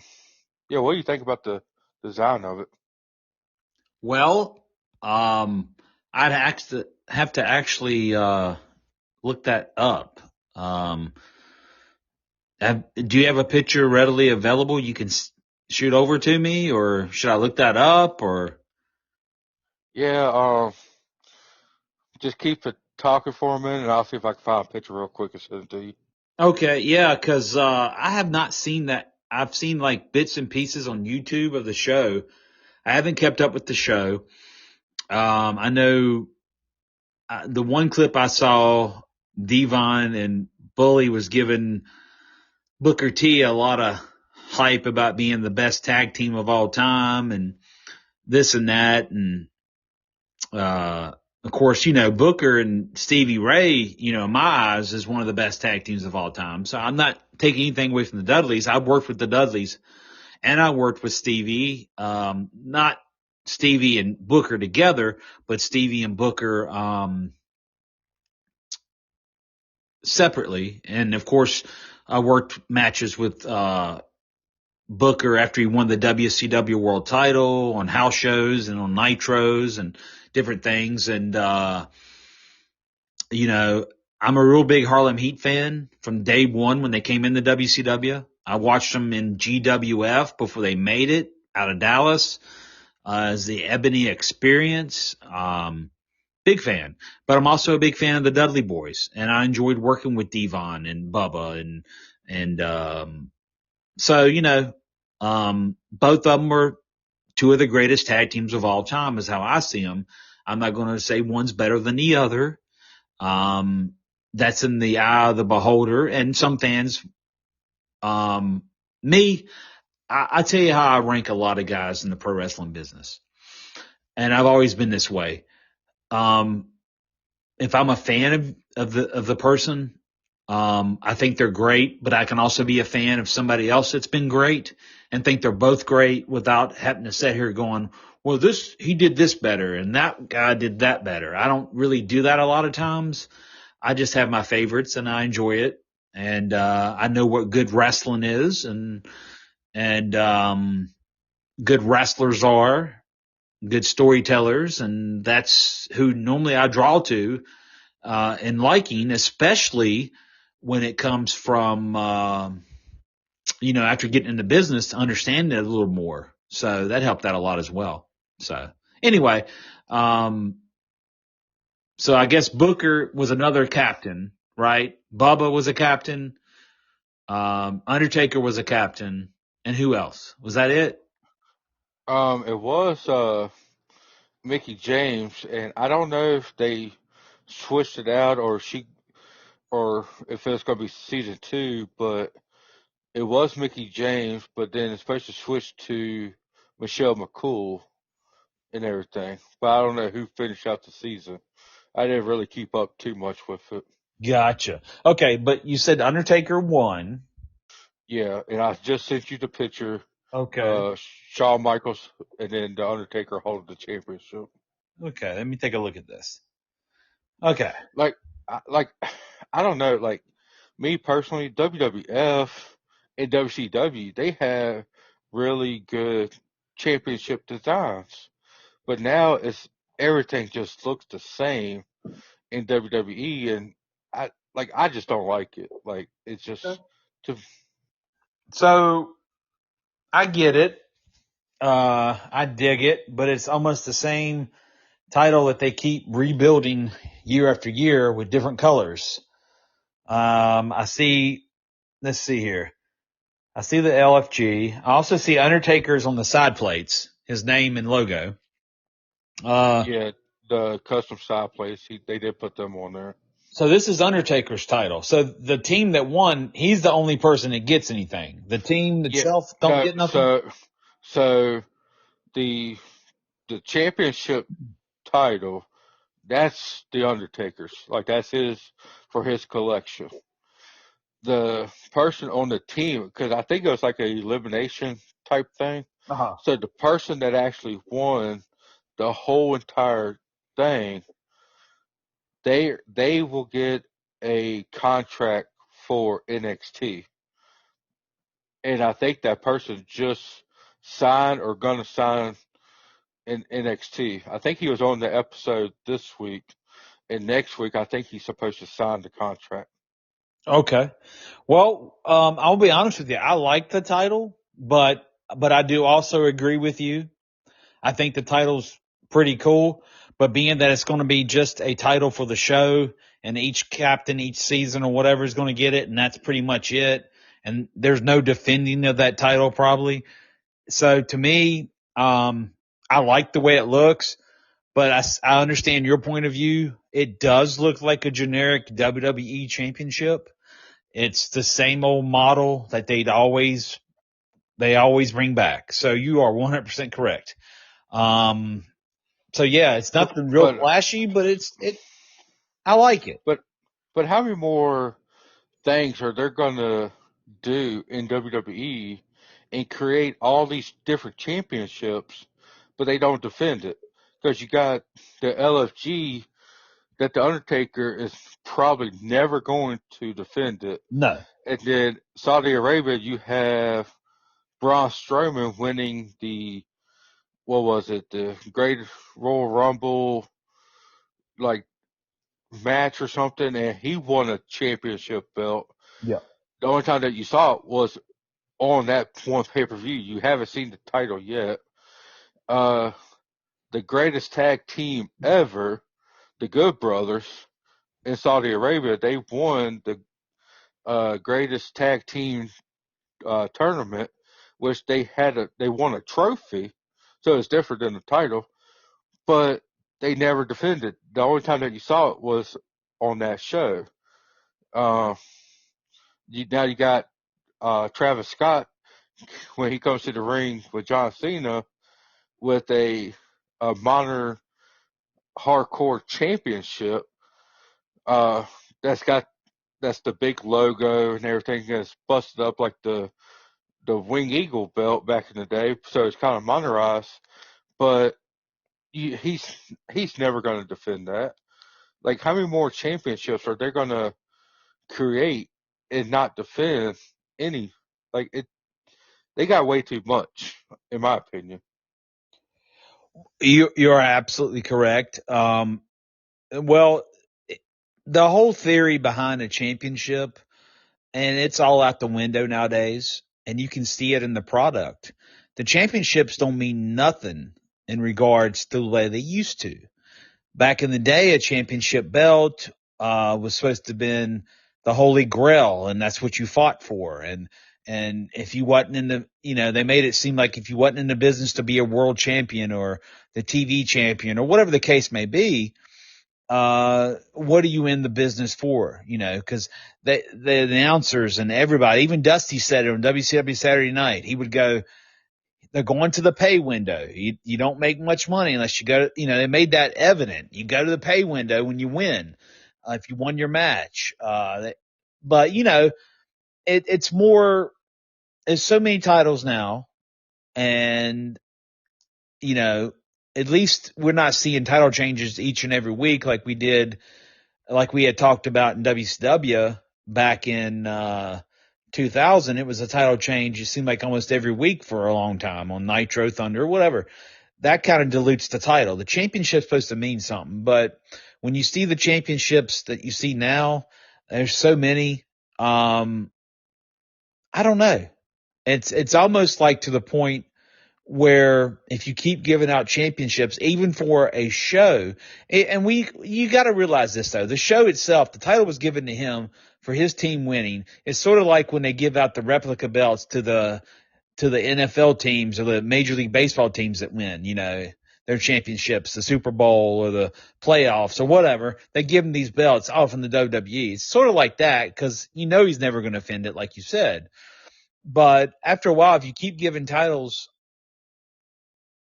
yeah, what do you think about the design of it? Well, I'd have to actually look that up. Um, do you have a picture readily available you can shoot over to me, or should I look that up? Or Yeah, just keep it talking for a minute, and I'll see if I can find a picture real quick and send it to you. okay, yeah, because I have not seen that. I've seen like bits and pieces on YouTube of the show. I haven't kept up with the show. I know the one clip I saw, Devon and Bully was giving Booker T a lot of hype about being the best tag team of all time and this and that. And, of course, Booker and Stevie Ray, in my eyes is one of the best tag teams of all time. So I'm not taking anything away from the Dudleys. I've worked with the Dudleys and I worked with Stevie, not Stevie and Booker together, but Stevie and Booker, separately. And of course, I worked matches with, Booker after he won the WCW world title on house shows and on nitros and different things. And, you know, I'm a real big Harlem Heat fan from day one when they came into WCW. I watched them in GWF before they made it out of Dallas, as the Ebony Experience. Big fan, but I'm also a big fan of the Dudley Boys, and I enjoyed working with Devon and Bubba and so both of them were two of the greatest tag teams of all time, is how I see them. I'm not going to say one's better than the other. Um, that's in the eye of the beholder, and some fans. Um, me, I tell you how I rank a lot of guys in the pro wrestling business, and I've always been this way. Um, if I'm a fan of the person, I think they're great, but I can also be a fan of somebody else that's been great and think they're both great without having to sit here going, well, he did this better and that guy did that better. I don't really do that a lot of times. I just have my favorites and I enjoy it. And, I know what good wrestling is and good wrestlers are, good storytellers. And that's who normally I draw to and liking, especially when it comes from, after getting into business to understand it a little more. So that helped out a lot as well. So anyway, um, so I guess Booker was another captain, right? Bubba was a captain. Undertaker was a captain. And who else? Was that it? It was Mickey James, and I don't know if they switched it out or if it's going to be season two, but it was Mickey James, but then it's supposed to switch to Michelle McCool and everything. But I don't know who finished out the season. I didn't really keep up too much with it. Gotcha. Okay, but you said Undertaker won. Yeah, and I just sent you the picture. Okay. Shawn Michaels and then the Undertaker holding the championship. Okay, let me take a look at this. Okay. Like, like I don't know. Like me personally, WWF in WCW, they have really good championship designs. But now everything just looks the same in WWE, and I just don't like it. Like it's just to So I get it. I dig it, but it's almost the same title that they keep rebuilding year after year with different colors. I see, let's see here. I see the LFG. I also see Undertaker's on the side plates, his name and logo. Uh, yeah, the custom side plates they did put them on there. so this is Undertaker's title. So the team that won, he's the only person that gets anything. The team Yeah, itself don't no, get nothing. so the the championship title, that's the Undertaker's. Like that's his for his collection. The person on the team, because I think it was like a elimination type thing. Uh-huh. So the person that actually won the whole entire thing, they will get a contract for NXT, and I think that person just signed or gonna sign in NXT. I think he was on the episode this week, and next week I think he's supposed to sign the contract. Okay. Well, I'll be honest with you. I like the title, but I do also agree with you. I think the title's pretty cool, but being that it's going to be just a title for the show and each captain each season or whatever is going to get it, and that's pretty much it. And there's no defending of that title probably. So to me, I like the way it looks, but I understand your point of view. It does look like a generic WWE championship. It's the same old model that they always bring back. So you are 100% correct. Um, so yeah, it's But nothing real but flashy, but I like it. but but how many more things are they gonna do in WWE and create all these different championships, but they don't defend it? Because you got the LFG that the Undertaker is probably never going to defend it. No. And then Saudi Arabia, you have Braun Strowman winning what was it, the Great Royal Rumble like match or something, and he won a championship belt. Yeah. The only time that you saw it was on that one pay per view. You haven't seen the title yet. Uh, the greatest tag team ever, the Good Brothers in Saudi Arabia, they won the greatest tag team tournament, which they won a trophy, so it's different than the title, but they never defended. The only time that you saw it was on that show. Uh, now you got Travis Scott when he comes to the ring with John Cena with a modern hardcore championship. Uh, that's got that's the big logo and everything that's busted up like the Wing Eagle belt back in the day, so it's kind of modernized. But he's never going to defend that. Like, how many more championships are they going to create and not defend any? Like it, they got way too much, in my opinion. You are absolutely correct. Well, the whole theory behind a championship, and it's all out the window nowadays, and you can see it in the product. The championships don't mean nothing in regards to the way they used to. Back in the day, a championship belt was supposed to have been the holy grail, and that's what you fought for. And if you wasn't in the, they made it seem like if you wasn't in the business to be a world champion or the TV champion or whatever the case may be, what are you in the business for? Because the announcers and everybody, even Dusty said it on WCW Saturday Night, he would go, they're going to the pay window. You don't make much money unless you go, they made that evident. You go to the pay window when you win, if you won your match. But it's more, there's so many titles now, and, at least we're not seeing title changes each and every week like we had talked about in WCW back in, 2000, it was a title change. It seemed like almost every week for a long time on Nitro, Thunder, whatever. That kind of dilutes the title. The championship's supposed to mean something, but when you see the championships that you see now, there's so many. I don't know. It's almost like to the point where if you keep giving out championships, even for a show, and you got to realize this though, the show itself, the title was given to him for his team winning. It's sort of like when they give out the replica belts to the NFL teams or the Major League Baseball teams that win, their championships, the Super Bowl or the playoffs or whatever. They give them these belts all from the WWE. It's sort of like that because he's never going to offend it, like you said. But after a while, if you keep giving titles,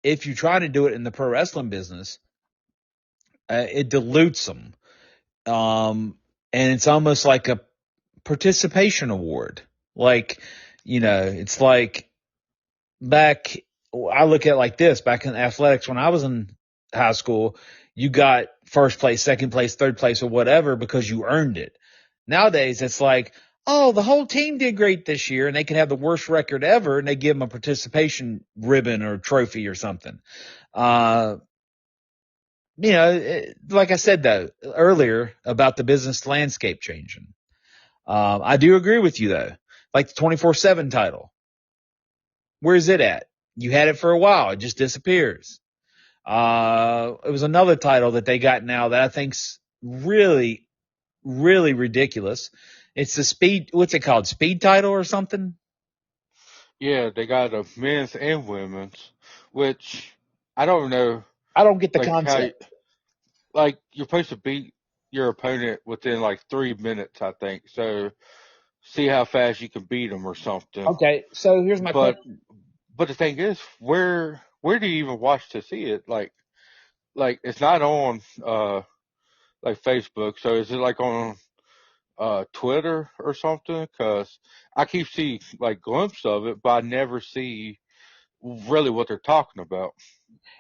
if you try to do it in the pro wrestling business, it dilutes them. And it's almost like a participation award. Like, it's like I look at it like this, back in athletics, when I was in high school, you got first place, second place, third place or whatever because you earned it. Nowadays, it's like, oh, the whole team did great this year and they can have the worst record ever and they give them a participation ribbon or trophy or something. Uh, like I said though earlier about the business landscape changing. I do agree with you though. Like the 24/7 title. Where's it at? You had it for a while. It just disappears. It was another title that they got now that I think's really, really ridiculous. It's the what's it called? Speed title or something? Yeah, they got a men's and women's, which I don't know, I don't get the like how, concept. like you're supposed to beat your opponent within like 3 minutes, I think. So see how fast you can beat them or something. Okay, so here's my But question. but the thing is, where do you even watch to see it? Like it's not on like Facebook. So is it like on Twitter or something? Because I keep seeing like glimpses of it, but I never see really what they're talking about.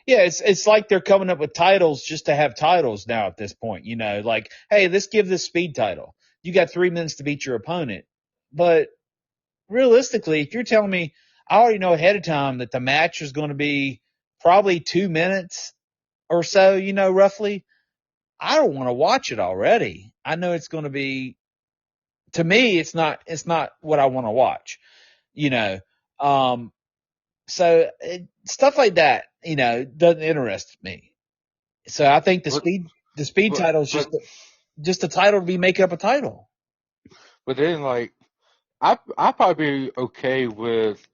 Yeah, it's like they're coming up with titles just to have titles now at this point. Like, hey, let's give this speed title. You got 3 minutes to beat your opponent. But realistically, if you're telling me I already know ahead of time that the match is going to be probably 2 minutes or so, roughly, I don't want to watch it already. I know it's going to be, to me, it's not what I want to watch, you know. Um, stuff like that, doesn't interest me. So I think the But speed but title is but just a title to be making up a title. but then like I probably be okay with,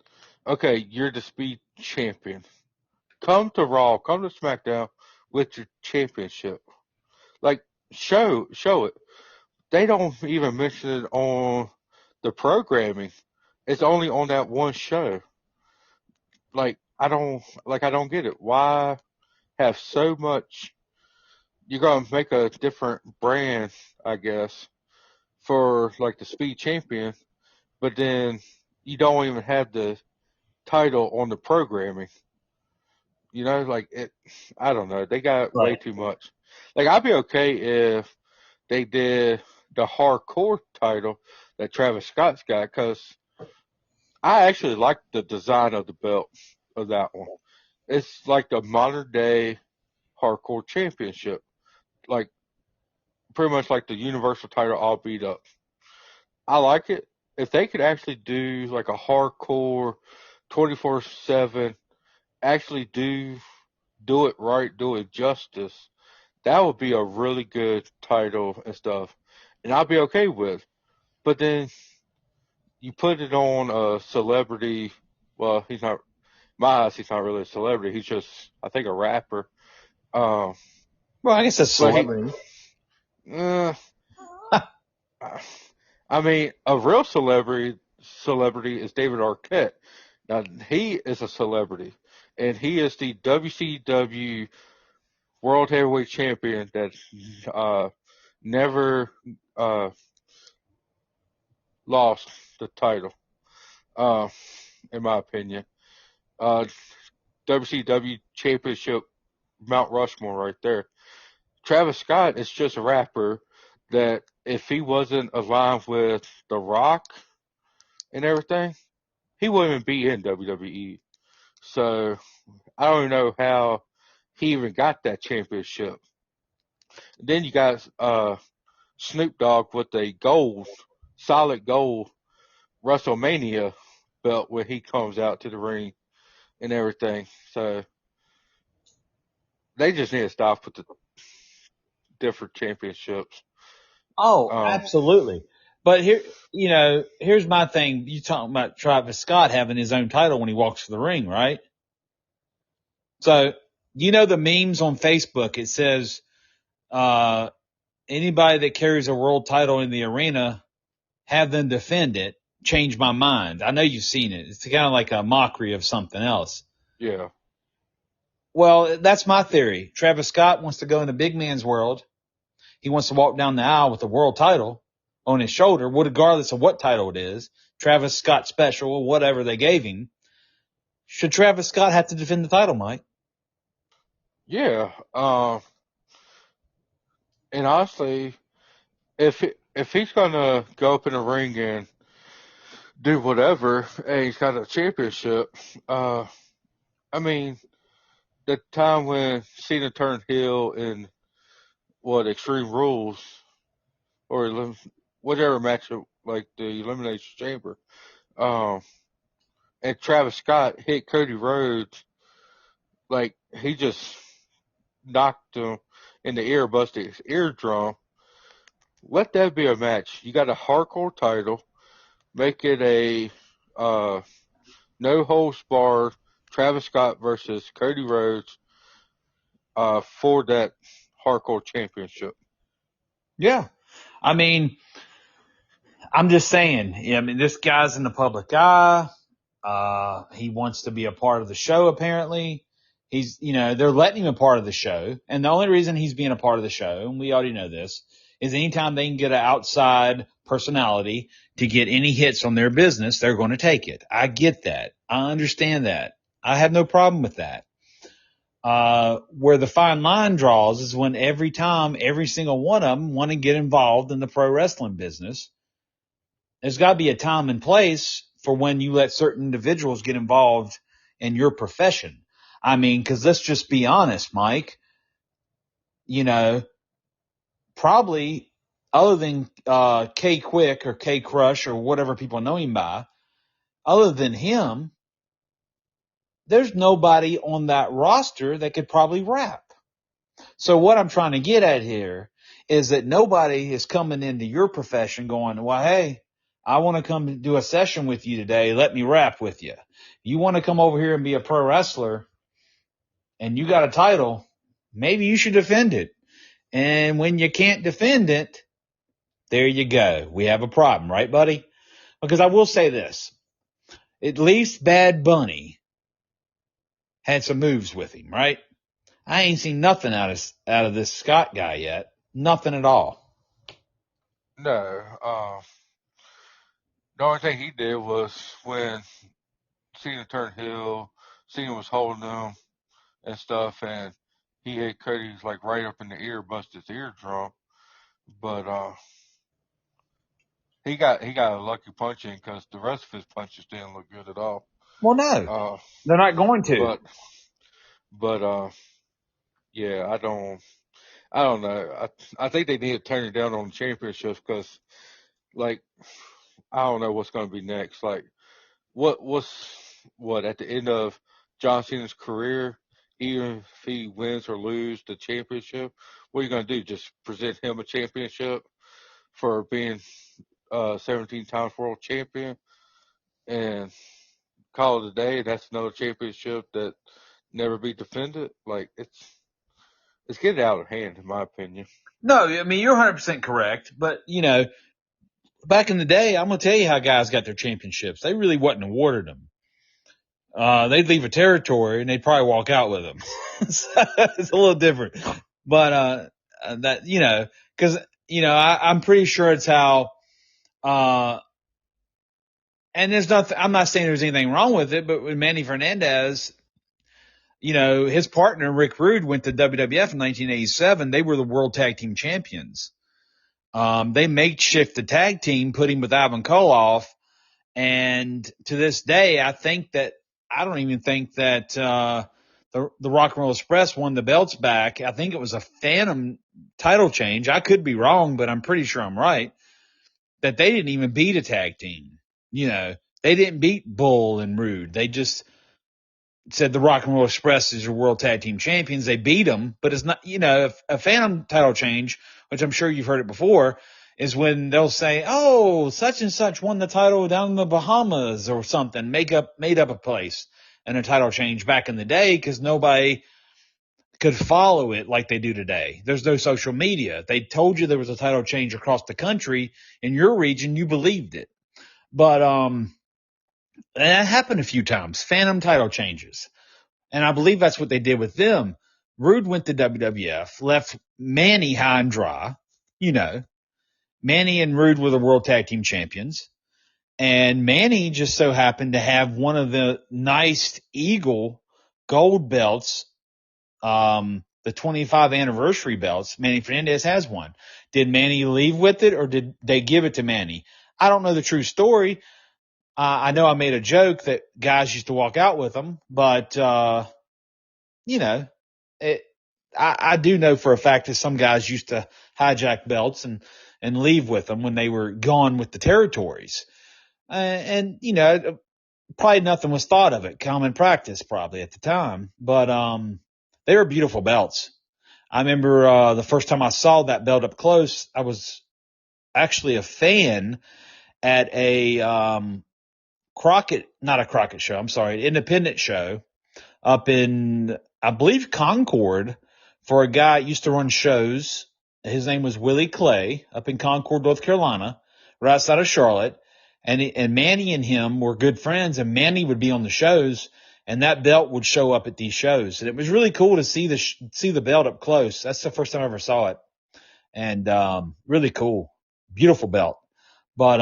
okay, you're the speed champion. Come to Raw, come to SmackDown with your championship. Like show it. They don't even mention it on the programming. It's only on that one show. I don't get it. Why have so much? You're gonna make a different brand, I guess, for like the speed champion, but then you don't even have the title on the programming. Like it. I don't know. They got way Right. too much. Like I'd be okay if they did the hardcore title that Travis Scott's got, because I actually like the design of the belt of that one. It's like the modern day hardcore championship, like pretty much like the universal title all beat up. I like it. If they could actually do like a hardcore 24/7, actually do it right, do it justice, that would be a really good title and stuff, and I'd be okay with. But then you put it on a celebrity. Well, he's not. My eyes, he's not really a celebrity. He's just, I think, a rapper. Um, Well, I guess that's but he, celebrity. uh, I mean, a real celebrity is David Arquette. Now he is a celebrity, and he is the WCW World Heavyweight Champion that never uh, lost the title, uh, in my opinion. Uh, WCW Championship Mount Rushmore right there. Travis Scott is just a rapper that if he wasn't aligned with The Rock, and everything, he wouldn't even be in WWE. So I don't even know how he even got that championship. Then you got Snoop Dogg with a solid gold WrestleMania belt when he comes out to the ring and everything. So they just need to stop with the different championships. Oh, Um, absolutely. But here, here's my thing. You talking about Travis Scott having his own title when he walks to the ring, right? So, the memes on Facebook, it says, uh, anybody that carries a world title in the arena, have them defend it, change my mind. I know you've seen it. It's kind of like a mockery of something else. yeah, Well, that's my theory. Travis Scott wants to go in the big man's world. He wants to walk down the aisle with a world title on his shoulder, regardless of what title it is. Travis Scott special or whatever they gave him. Should Travis Scott have to defend the title, Mike? yeah. And honestly, if he's gonna go up in the ring and do whatever, and he's got a championship, I mean, the time when Cena turned heel in Extreme Rules or whatever match, like the Elimination Chamber, um, and Travis Scott hit Cody Rhodes, like he just knocked him in the ear, busted his eardrum. Let that be a match. You got a hardcore title. Make it a uh, no holds barred Travis Scott versus Cody Rhodes for that hardcore championship. Yeah. I mean, I'm just saying, this guy's in the public eye. He wants to be a part of the show, apparently. They're letting him a part of the show. And the only reason he's being a part of the show, and we already know this, is anytime they can get an outside personality to get any hits on their business, they're going to take it. I get that. I understand that. I have no problem with that. Where the fine line draws is when every time, every single one of them want to get involved in the pro wrestling business. There's got to be a time and place for when you let certain individuals get involved in your profession. I mean, because let's just be honest, Mike, you know, probably other than K Quick or K Crush or whatever people know him by, other than him, there's nobody on that roster that could probably rap. So what I'm trying to get at here is that nobody is coming into your profession going, well, hey, I want to come do a session with you today. Let me rap with you. You want to come over here and be a pro wrestler and you got a title, maybe you should defend it. And when you can't defend it, there you go. We have a problem, right, buddy? Because I will say this, at least Bad Bunny had some moves with him, right? I ain't seen nothing out of this Scott guy yet. Nothing at all. No, the only thing he did was when Cena turned heel, Cena was holding him and stuff, and he hit Cody's like right up in the ear, busted his eardrum. But he got a lucky punch in because the rest of his punches didn't look good at all. Well, no, Uh, they're not going to. but but yeah, I don't know. I think they need to turn it down on the championships because like I don't know what's going to be next. Like what at the end of John Cena's career, even if he wins or lose the championship, what are you going to do? Just present him a championship for being 17 times world champion and call it a day? That's another championship that never be defended. Like it's getting out of hand, in my opinion. No, I mean, you're 100% correct. But, back in the day, I'm going to tell you how guys got their championships. They really wasn't awarded them. They'd leave a territory and they'd probably walk out with them. So it's a little different. But, cause, I'm pretty sure it's how, and I'm not saying there's anything wrong with it, but with Manny Fernandez, his partner, Rick Rude, went to WWF in 1987. They were the World Tag Team Champions. They makeshift the tag team, put him with Ivan Koloff, And to this day, I don't even think that the Rock and Roll Express won the belts back. I think it was a phantom title change. I could be wrong, but I'm pretty sure I'm right that they didn't even beat a tag team. You know, they didn't beat Bull and Rude. They just said the Rock and Roll Express is your world tag team champions. They beat them, but it's not, a phantom title change, which I'm sure you've heard it before, is when they'll say, oh, such and such won the title down in the Bahamas or something, made up a place and a title change back in the day because nobody could follow it like they do today. There's no social media. They told you there was a title change across the country in your region. You believed it. But, that happened a few times, phantom title changes. And I believe that's what they did with them. Rude went to WWF, left Manny high and dry. You know, Manny and Rude were the World Tag Team Champions. And Manny just so happened to have one of the nice Eagle gold belts, the 25 anniversary belts. Manny Fernandez has one. Did Manny leave with it or did they give it to Manny? I don't know the true story. I know I made a joke that guys used to walk out with them, but, you know, it, I do know for a fact that some guys used to hijack belts and leave with them when they were gone with the territories. And, probably nothing was thought of it. Common practice probably at the time, but, they were beautiful belts. I remember, the first time I saw that belt up close, I was actually a fan at not a Crockett show. I'm sorry, independent show up in, I believe, Concord for a guy that used to run shows. His name was Willie Clay up in Concord, North Carolina, right outside of Charlotte. And Manny and him were good friends, and Manny would be on the shows, and that belt would show up at these shows. And it was really cool to see the belt up close. That's the first time I ever saw it. And, really cool. Beautiful belt. But,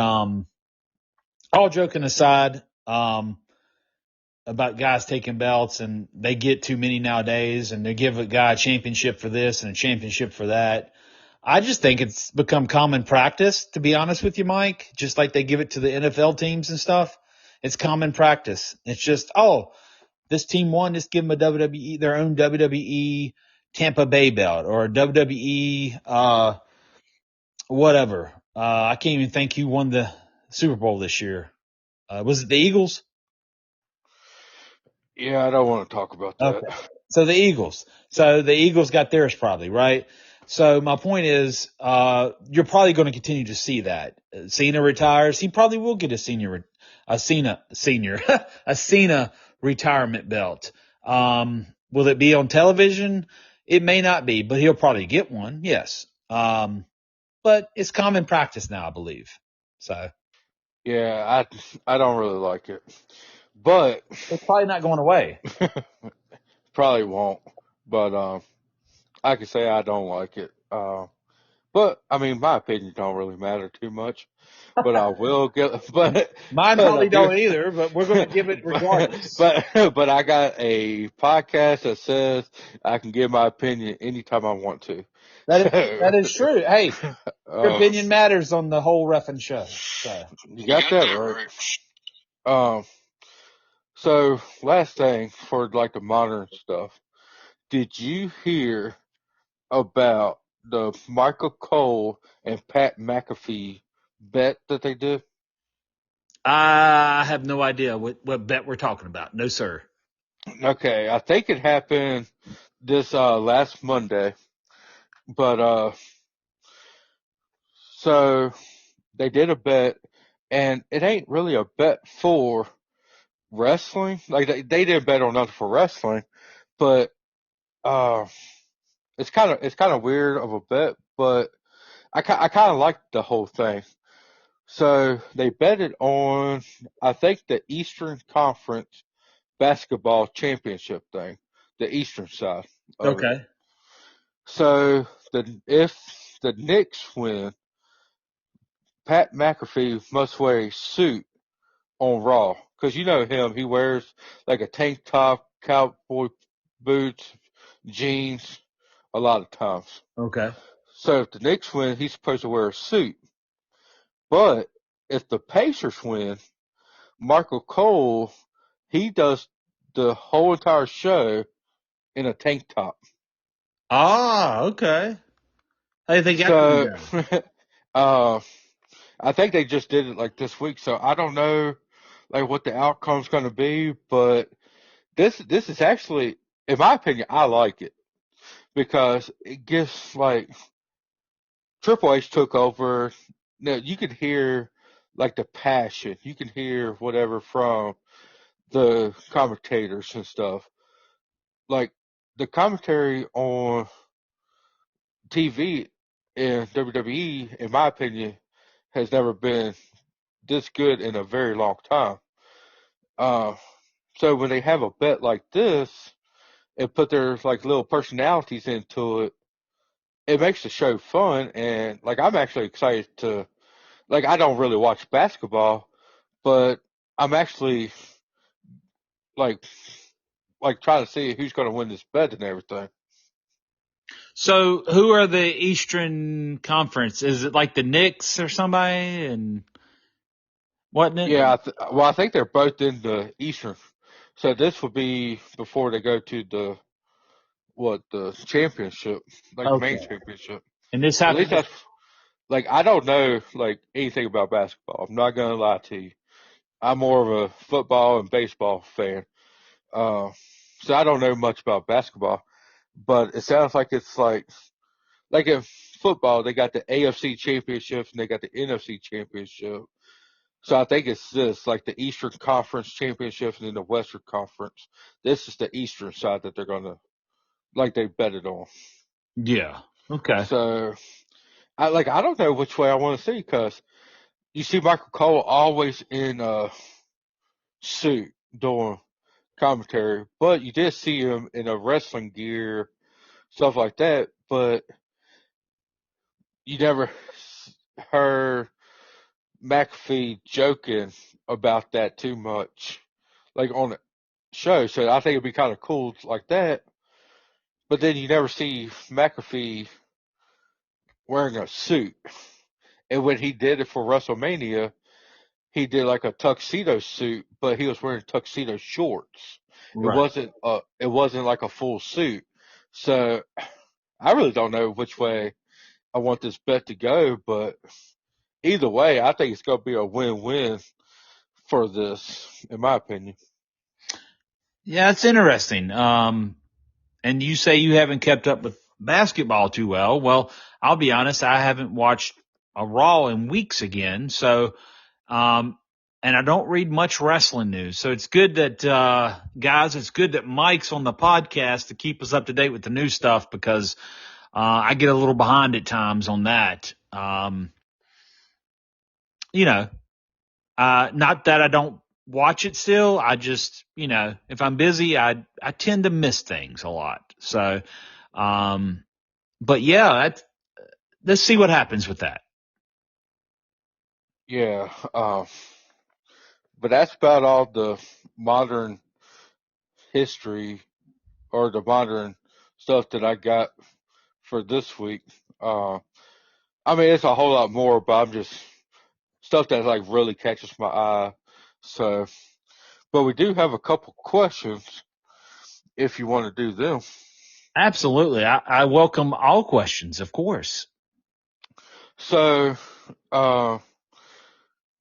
all joking aside, about guys taking belts and they get too many nowadays and they give a guy a championship for this and a championship for that. I just think it's become common practice, to be honest with you, Mike, just like they give it to the NFL teams and stuff. It's common practice. It's just, oh, this team won, just give them a WWE, their own WWE Tampa Bay belt or a WWE, whatever. I can't even think who won the Super Bowl this year. Was it the Eagles? Yeah, I don't want to talk about that. Okay. So the Eagles. So the Eagles got theirs probably, right? So my point is, you're probably going to continue to see that. Cena retires. He probably will get a Cena a Cena retirement belt. Will it be on television? It may not be, but he'll probably get one. Yes. But it's common practice now, I believe. So Yeah, I don't really like it, but it's probably not going away. probably won't. But I can say I don't like it. But I mean, my opinion don't really matter too much. But I will get. Mine But I probably do. don't either, but we're going to give it regardless. But I got a podcast that says I can give my opinion anytime I want to. That is true. Hey, your uh, opinion matters on the whole reffing show. So you got that right. Um, so last thing for like the modern stuff, did you hear about the Michael Cole and Pat McAfee bet that they did? I have no idea what bet we're talking about. No, sir. Okay, I think it happened this last Monday, but so they did a bet, and it ain't really a bet for wrestling. Like they did a bet on nothing for wrestling, but uh, it's kind of weird of a bet, but I kind of like the whole thing. So they betted on, I think, the Eastern Conference basketball championship thing, the Eastern side of it. Okay. So if the Knicks win, Pat McAfee must wear a suit on Raw because you know him. He wears like a tank top, cowboy boots, jeans, a lot of times. Okay. So if the Knicks win, he's supposed to wear a suit. But if the Pacers win, Michael Cole, he does the whole entire show in a tank top. Ah, okay. How do they got them So, done? uh, I think they just did it like this week. So I don't know like what the outcome's going to be, but this is actually, in my opinion, I like it because it gives like Triple H took over. Now you could hear like the passion. You can hear whatever from the commentators and stuff. Like the commentary on TV in WWE, in my opinion, has never been this good in a very long time. Uh, so when they have a bet like this and put their like little personalities into it, it makes the show fun. And like I'm actually excited to like I don't really watch basketball, but I'm actually like trying to see who's going to win this bet and everything. So, who are the Eastern Conference? Is it like the Knicks or somebody? And wasn't it? Yeah, well, I think they're both in the Eastern. So this would be before they go to the championship, like the main Okay. championship. And this At least happened. that's like I don't know like anything about basketball. I'm not gonna lie to you. I'm more of a football and baseball fan. Uh, so I don't know much about basketball, but it sounds like it's like in football they got the AFC championship and they got the NFC championship. So I think it's this, like the Eastern Conference Championship and then the Western Conference. This is the Eastern side that they're gonna like they bet it on. Yeah. Okay. So I don't know which way I want to see because you see Michael Cole always in a suit doing commentary, but you did see him in a wrestling gear, stuff like that. But you never heard McAfee joking about that too much, like on the show. So I think it'd be kind of cool like that. But then you never see McAfee wearing a suit. And when he did it for WrestleMania, he did like a tuxedo suit, but he was wearing tuxedo shorts. Right. It wasn't like a full suit. So I really don't know which way I want this bet to go, but either way, I think it's going to be a win-win for this, in my opinion. Yeah, it's interesting. And you say you haven't kept up with basketball too well. Well, I'll be honest, I haven't watched a Raw in weeks again. So, um, and I don't read much wrestling news. So it's good that, guys, it's good that Mike's on the podcast to keep us up to date with the new stuff because, I get a little behind at times on that. You know, not that I don't watch it still. I just, if I'm busy, I tend to miss things a lot. So, um, but yeah, let's see what happens with that. Yeah, but that's about all the modern history or the modern stuff that I got for this week. Uh, I mean, it's a whole lot more, but I'm just stuff that like really catches my eye. So, but we do have a couple questions if you want to do them. Absolutely. I welcome all questions, of course. So, uh,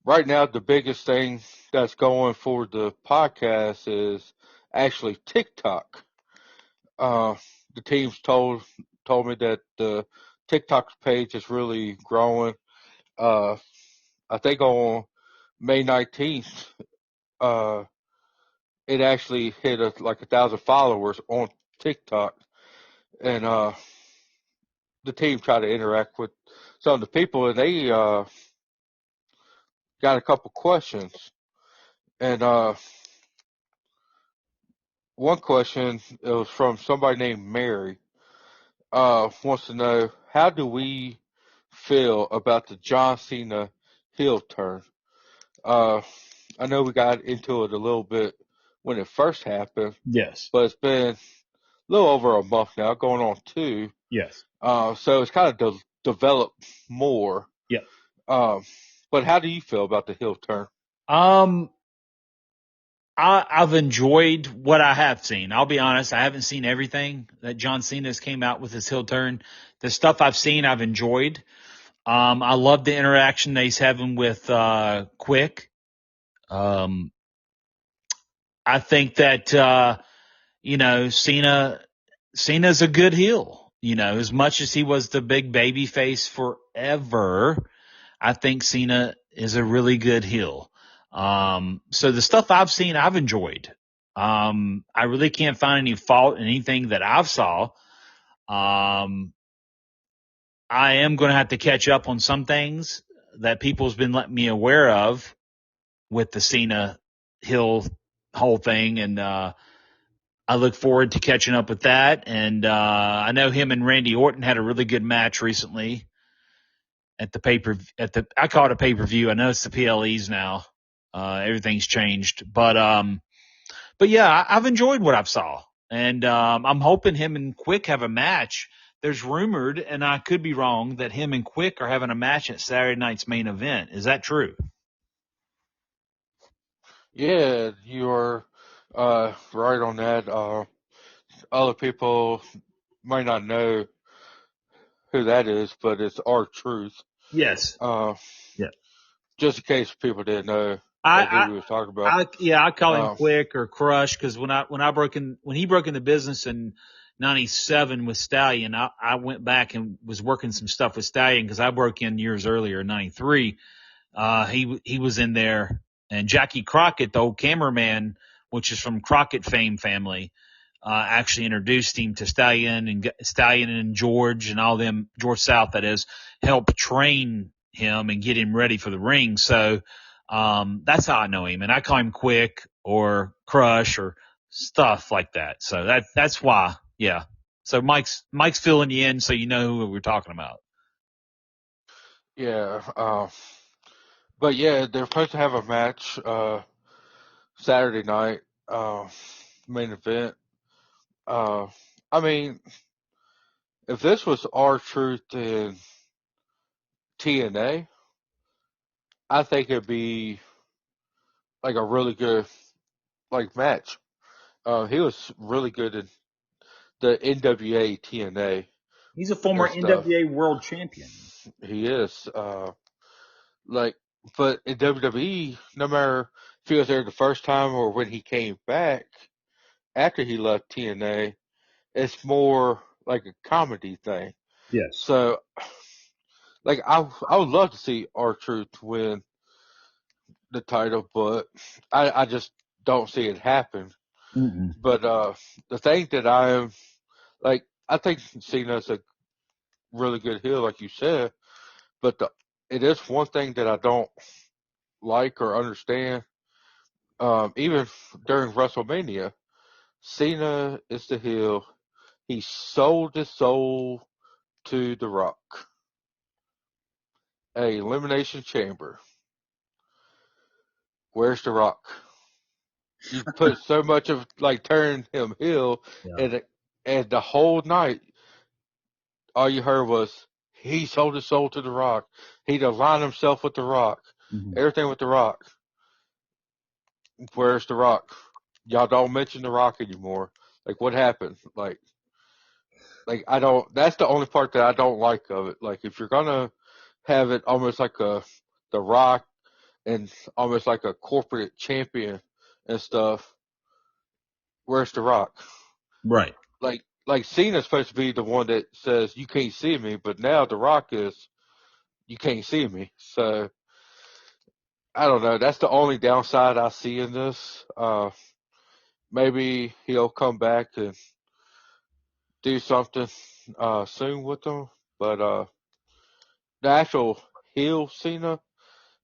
right now, the biggest thing that's going for the podcast is actually TikTok. Uh, the team's told me that the TikTok page is really growing. Uh, I think on May 19th, uh, it actually hit like 1,000 followers on TikTok, and the team tried to interact with some of the people, and they got a couple questions. And one question it was from somebody named Mary. Wants to know how do we feel about the John Cena heel turn? Uh, I know we got into it a little bit when it first happened, Yes. but it's been a little over a month now, going on two. Yes. So it's kind of developed more. Yeah. Um, but how do you feel about the heel turn? I've enjoyed what I have seen. I'll be honest. I haven't seen everything that John Cena's came out with his heel turn. The stuff I've seen, I've enjoyed. I love the interaction that he's having with, Quick. Um, I think that, Cena's a good heel. As much as he was the big baby face forever, I think Cena is a really good heel. So the stuff I've seen, I've enjoyed. I really can't find any fault in anything that I've saw. Um, I am going to have to catch up on some things that people's been letting me aware of with the Cena Hill whole thing. And, I look forward to catching up with that. And, I know him and Randy Orton had a really good match recently at the I call it a pay-per-view. I know it's the PLEs now. Everything's changed, but yeah, I've enjoyed what I've saw, and I'm hoping him and Quick have a match. There's rumored, and I could be wrong, that him and Quick are having a match at Saturday night's main event. Is that true? Yeah, you are right on that. Other people might not know who that is, but it's our truth. Yes. Uh, Yeah. just in case people didn't know, like who I, we was talking about. I call him Um, Quick or Crush because when he broke into business in '97 with Stallion, I went back and was working some stuff with Stallion because I broke in years earlier in '93. He was in there, and Jackie Crockett, the old cameraman, which is from Crockett fame family, actually introduced him to Stallion and George and all them, George South that is, helped train him and get him ready for the ring. So that's how I know him, and I call him Quick or Crush or stuff like that. So that's why, yeah. So Mike's filling you in, so you know who we're talking about. yeah, but yeah, they're supposed to have a match Saturday night, main event. Uh, I mean, if this was our truth in TNA, I think it'd be like a really good like match. He was really good in the NWA TNA He's a former and stuff. NWA World Champion. He is. Like, but in WWE, no matter if he was there the first time or when he came back after he left TNA, it's more like a comedy thing. Yes. So, like, I would love to see R-Truth win the title, but I just don't see it happen. Mm-mm. But the thing that I'm like, I think Cena's a really good heel, like you said. But it is one thing that I don't like or understand. Even during WrestleMania, Cena is the heel. He sold his soul to The Rock. A elimination chamber. Where's The Rock? You put so much of like turning him heel, Yeah. and and the whole night, all you heard was he sold his soul to The Rock. He'd aligned himself with The Rock. Mm-hmm. Everything with The Rock. Where's The Rock? Y'all don't mention The Rock anymore. Like what happened? Like I don't. That's the only part that I don't like of it. Like if you're gonna have it almost like The Rock and almost like a corporate champion and stuff. Where's The Rock? Right. Like Cena's supposed to be the one that says you can't see me, but now The Rock is you can't see me. So I don't know. That's the only downside I see in this. Maybe he'll come back and do something soon with them. But the actual heel Cena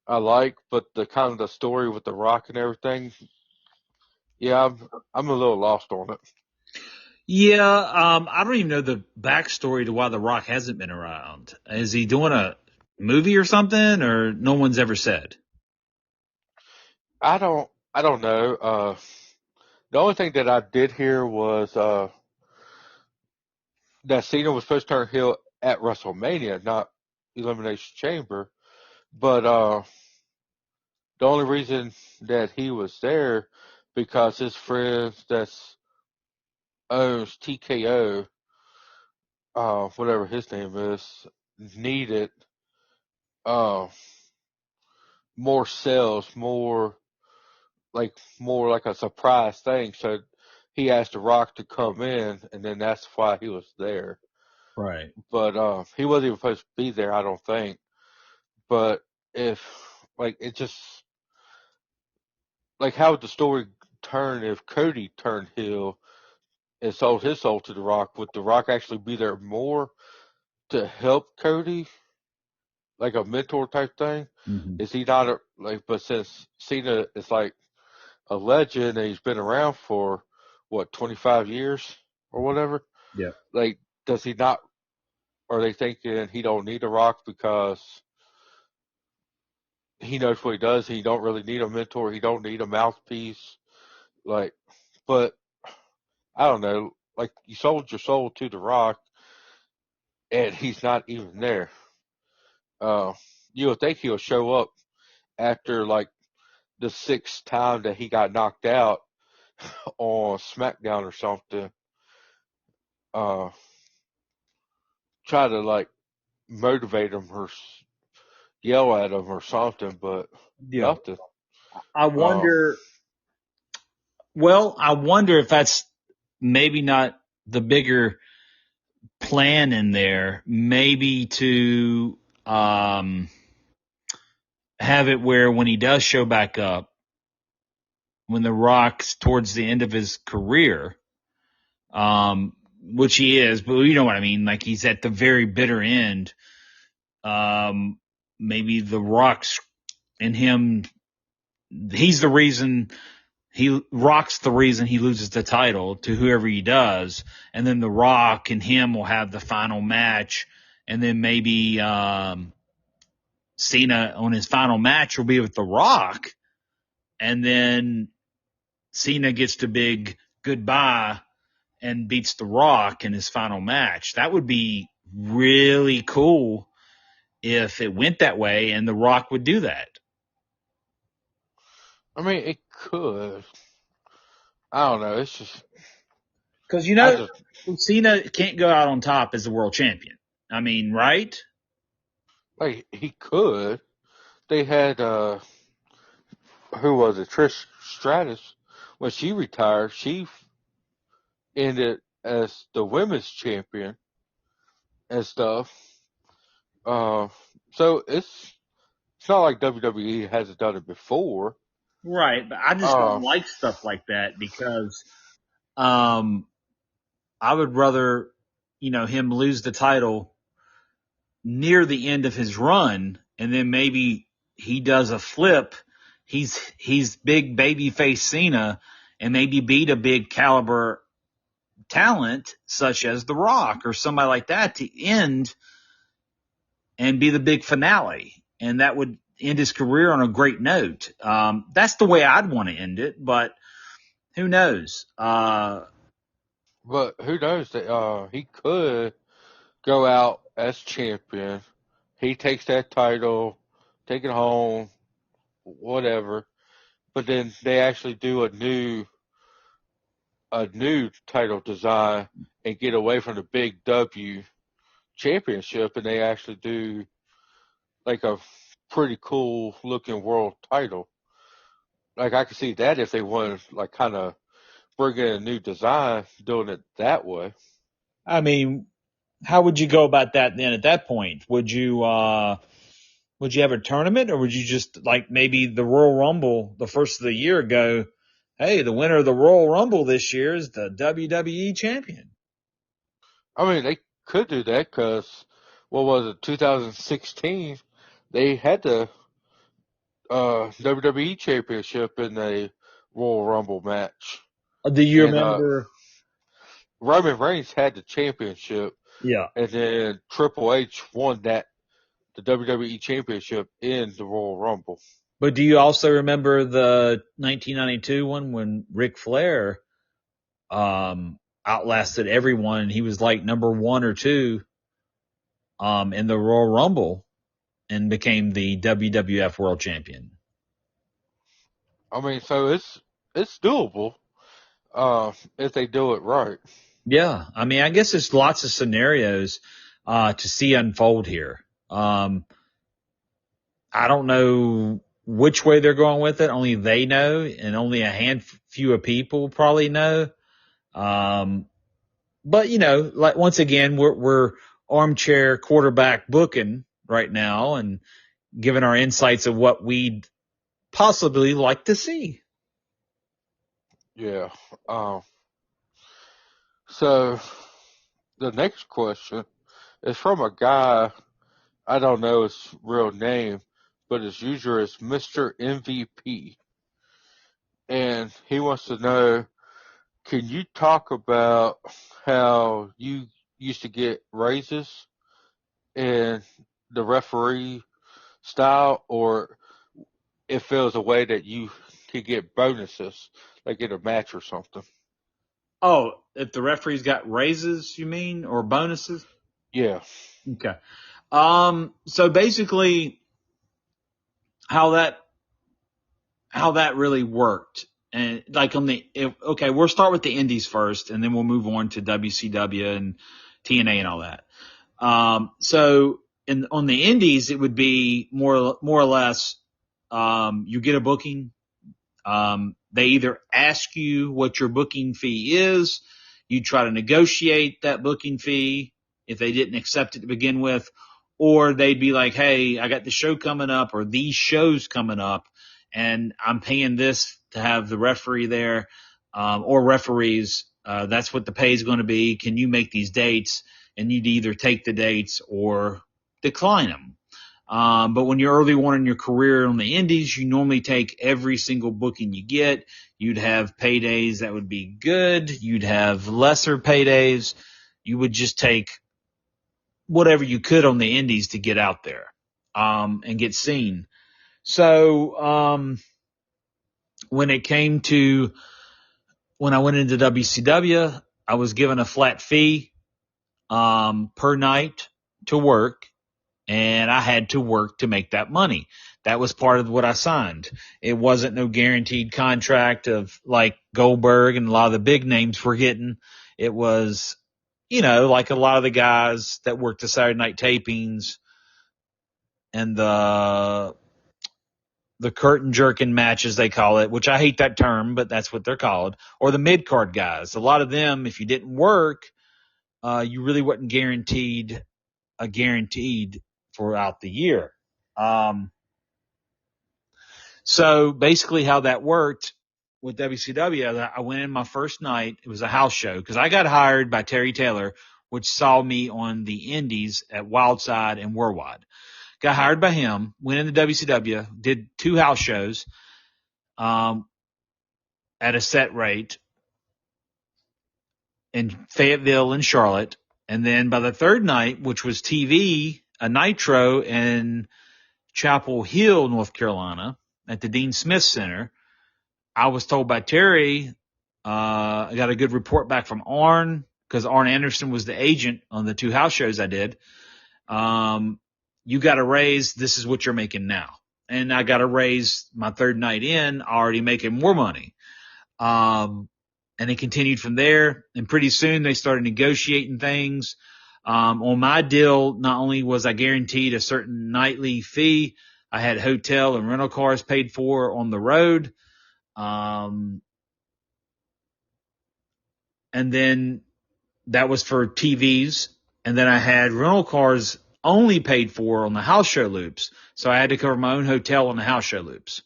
I like, but the kind of the story with The Rock and everything, yeah, I'm a little lost on it. Yeah, I don't even know the backstory to why The Rock hasn't been around. Is he doing a movie or something, or no one's ever said? I don't know. The only thing that I did hear was that Cena was supposed to turn heel at WrestleMania, not Elimination Chamber. But the only reason that he was there because his friends that's owns TKO, whatever his name is, needed uh more sales, more like a surprise thing. So he asked The Rock to come in, and then that's why he was there. Right. But he wasn't even supposed to be there, I don't think. But if like it just like how would the story turn if Cody turned heel and sold his soul to The Rock? Would The Rock actually be there more to help Cody, like a mentor type thing? Mm-hmm. Is he not like? But since Cena is like a legend and he's been around for what 25 years or whatever, Yeah. like does he not? Are they thinking he don't need a Rock because he knows what he does? He don't really need a mentor. He don't need a mouthpiece. Like, but I don't know. Like you sold your soul to the Rock, and he's not even there. Uh, you would think he'll show up after like the sixth time that he got knocked out on SmackDown or something. Uh, try to like motivate him or yell at him or something, but Yeah. nothing. I Uh, wonder. Well, I wonder if that's maybe not the bigger plan in there. Maybe to have it where when he does show back up, when The Rock's towards the end of his career, which he is, but you know what I mean. Like he's at the very bitter end. Um, Maybe The Rock's and him. He's the reason he Rock's the reason he loses the title to whoever he does, and then The Rock and him will have the final match, and then maybe Cena on his final match will be with The Rock, and then Cena gets the big goodbye and beats The Rock in his final match. That would be really cool if it went that way and The Rock would do that. I mean, it could. I don't know. It's just, Because I just Cena can't go out on top as the world champion. I mean, right? like he could. They had who was it? Trish Stratus. When she retired, she ended as the women's champion and stuff. Uh, so it's not like WWE hasn't done it before. Right, but I just Uh, don't like stuff like that because um, I would rather, him lose the title near the end of his run, and then maybe he does a flip. He's big babyface Cena, and maybe beat a big caliber talent such as The Rock or somebody like that to end and be the big finale, and that would end his career on a great note. That's the way I'd want to end it, but who knows? but who knows that he could go out as champion. He takes that title, take it home, whatever. But then they actually do a new title design and get away from the big W championship, and they actually do like a pretty cool looking world title. Like I could see that if they wanted like kind of bring in a new design, doing it that way. I mean, how would you go about that then? At that point, would you have a tournament, or would you just like maybe the Royal Rumble the first of the year go? Hey, the winner of the Royal Rumble this year is the WWE champion. I mean, they could do that because what was it, 2016? They had the WWE Championship in a Royal Rumble match, Do you and remember? Roman Reigns had the championship, Yeah. and then Triple H won the WWE Championship in the Royal Rumble. But do you also remember the 1992 one when Ric Flair outlasted everyone? He was like number one or two in the Royal Rumble and became the WWF World Champion. I mean, so it's doable if they do it right. Yeah. I mean, I guess there's lots of scenarios to see unfold here. I don't know which way they're going with it. Only they know, and only a few of people probably know. Um, but like once again, we're armchair quarterback booking right now and giving our insights of what we'd possibly like to see. Yeah. Um, so the next question is from a guy, I don't know his real name, but his user is Mr. MVP. And he wants to know, can you talk about how you used to get raises in the referee style, or if it was a way that you could get bonuses, like in a match or something? Oh, if the referees got raises, you mean, or bonuses? Yeah. Okay. So basically how that really worked. And like okay, we'll start with the indies first and then we'll move on to WCW and TNA and all that. So on the indies, it would be more or less, you get a booking. They either ask you what your booking fee is, you try to negotiate that booking fee if they didn't accept it to begin with, or they'd be like, hey, I got the show coming up or these shows coming up and I'm paying this to have the referee there, or referees. That's what the pay is going to be. Can you make these dates? And you'd either take the dates or decline them. But when you're early on in your career on the indies, you normally take every single booking you get. You'd have paydays that would be good. You'd have lesser paydays. You would just take whatever you could on the indies to get out there, and get seen. So, when it came to when I went into WCW, I was given a flat fee, per night to work. And I had to work to make that money. That was part of what I signed. It wasn't no guaranteed contract of like Goldberg and a lot of the big names were getting. It was, like a lot of the guys that worked the Saturday night tapings and the curtain jerking matches, they call it, which I hate that term, but that's what they're called, or the mid card guys. A lot of them, if you didn't work, you really wasn't guaranteed throughout the year. So basically how that worked with WCW, I went in my first night. It was a house show because I got hired by Terry Taylor, which saw me on the indies at Wildside and Worldwide. Got hired by him, went into WCW, did 2 house shows, um, at a set rate in Fayetteville and Charlotte. And then by the third night, which was TV, a Nitro in Chapel Hill, North Carolina, at the Dean Smith Center, I was told by Terry, I got a good report back from Arn because Arn Anderson was the agent on the 2 house shows I did. You got a raise. This is what you're making now. And I got a raise my third night in, already making more money. And it continued from there. And pretty soon they started negotiating things. On my deal, not only was I guaranteed a certain nightly fee, I had hotel and rental cars paid for on the road. And then that was for TVs. And then I had rental cars only paid for on the house show loops. So I had to cover my own hotel on the house show loops.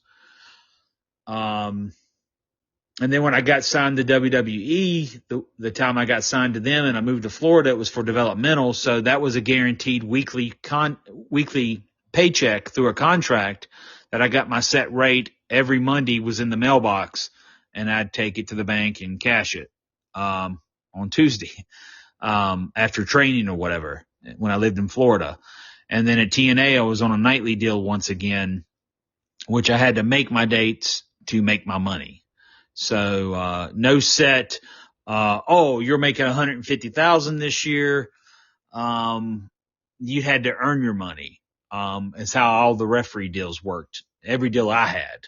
And then when I got signed to WWE, the time I got signed to them and I moved to Florida, it was for developmental. So that was a guaranteed weekly paycheck through a contract that I got my set rate every Monday was in the mailbox and I'd take it to the bank and cash it, on Tuesday, after training or whatever when I lived in Florida. And then at TNA, I was on a nightly deal once again, which I had to make my dates to make my money. So, no set, oh, you're making 150,000 this year. You had to earn your money. Is how all the referee deals worked. Every deal I had.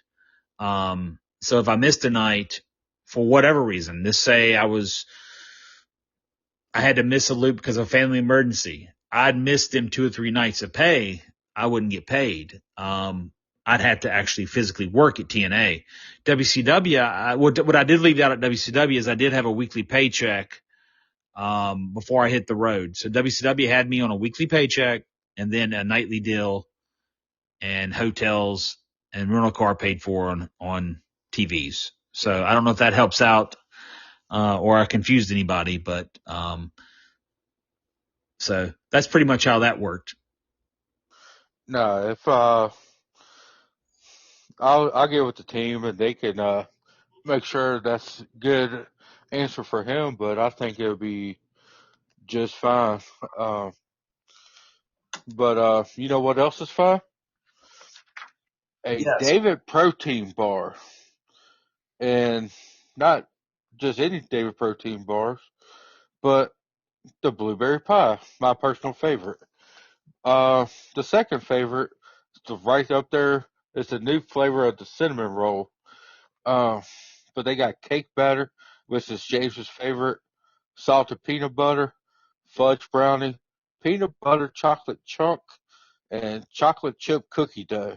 So if I missed a night for whatever reason, let's say I had to miss a loop because of a family emergency. I'd missed them 2 or 3 nights of pay. I wouldn't get paid. I'd have to actually physically work at TNA. WCW, what I did leave out at WCW is I did have a weekly paycheck before I hit the road. So WCW had me on a weekly paycheck and then a nightly deal and hotels and rental car paid for on TVs. So I don't know if that helps out or I confused anybody, but so that's pretty much how that worked. No, if I'll get with the team and they can make sure that's good answer for him, but I think it'll be just fine. Um, but you know what else is fine? A Yes. David protein bar, and not just any David protein bars, but the blueberry pie, my personal favorite. Uh, the second favorite, right up there, is the new flavor of the cinnamon roll. Uh, but they got cake batter, which is James's favorite, salted peanut butter, fudge brownie, peanut butter chocolate chunk, and chocolate chip cookie dough.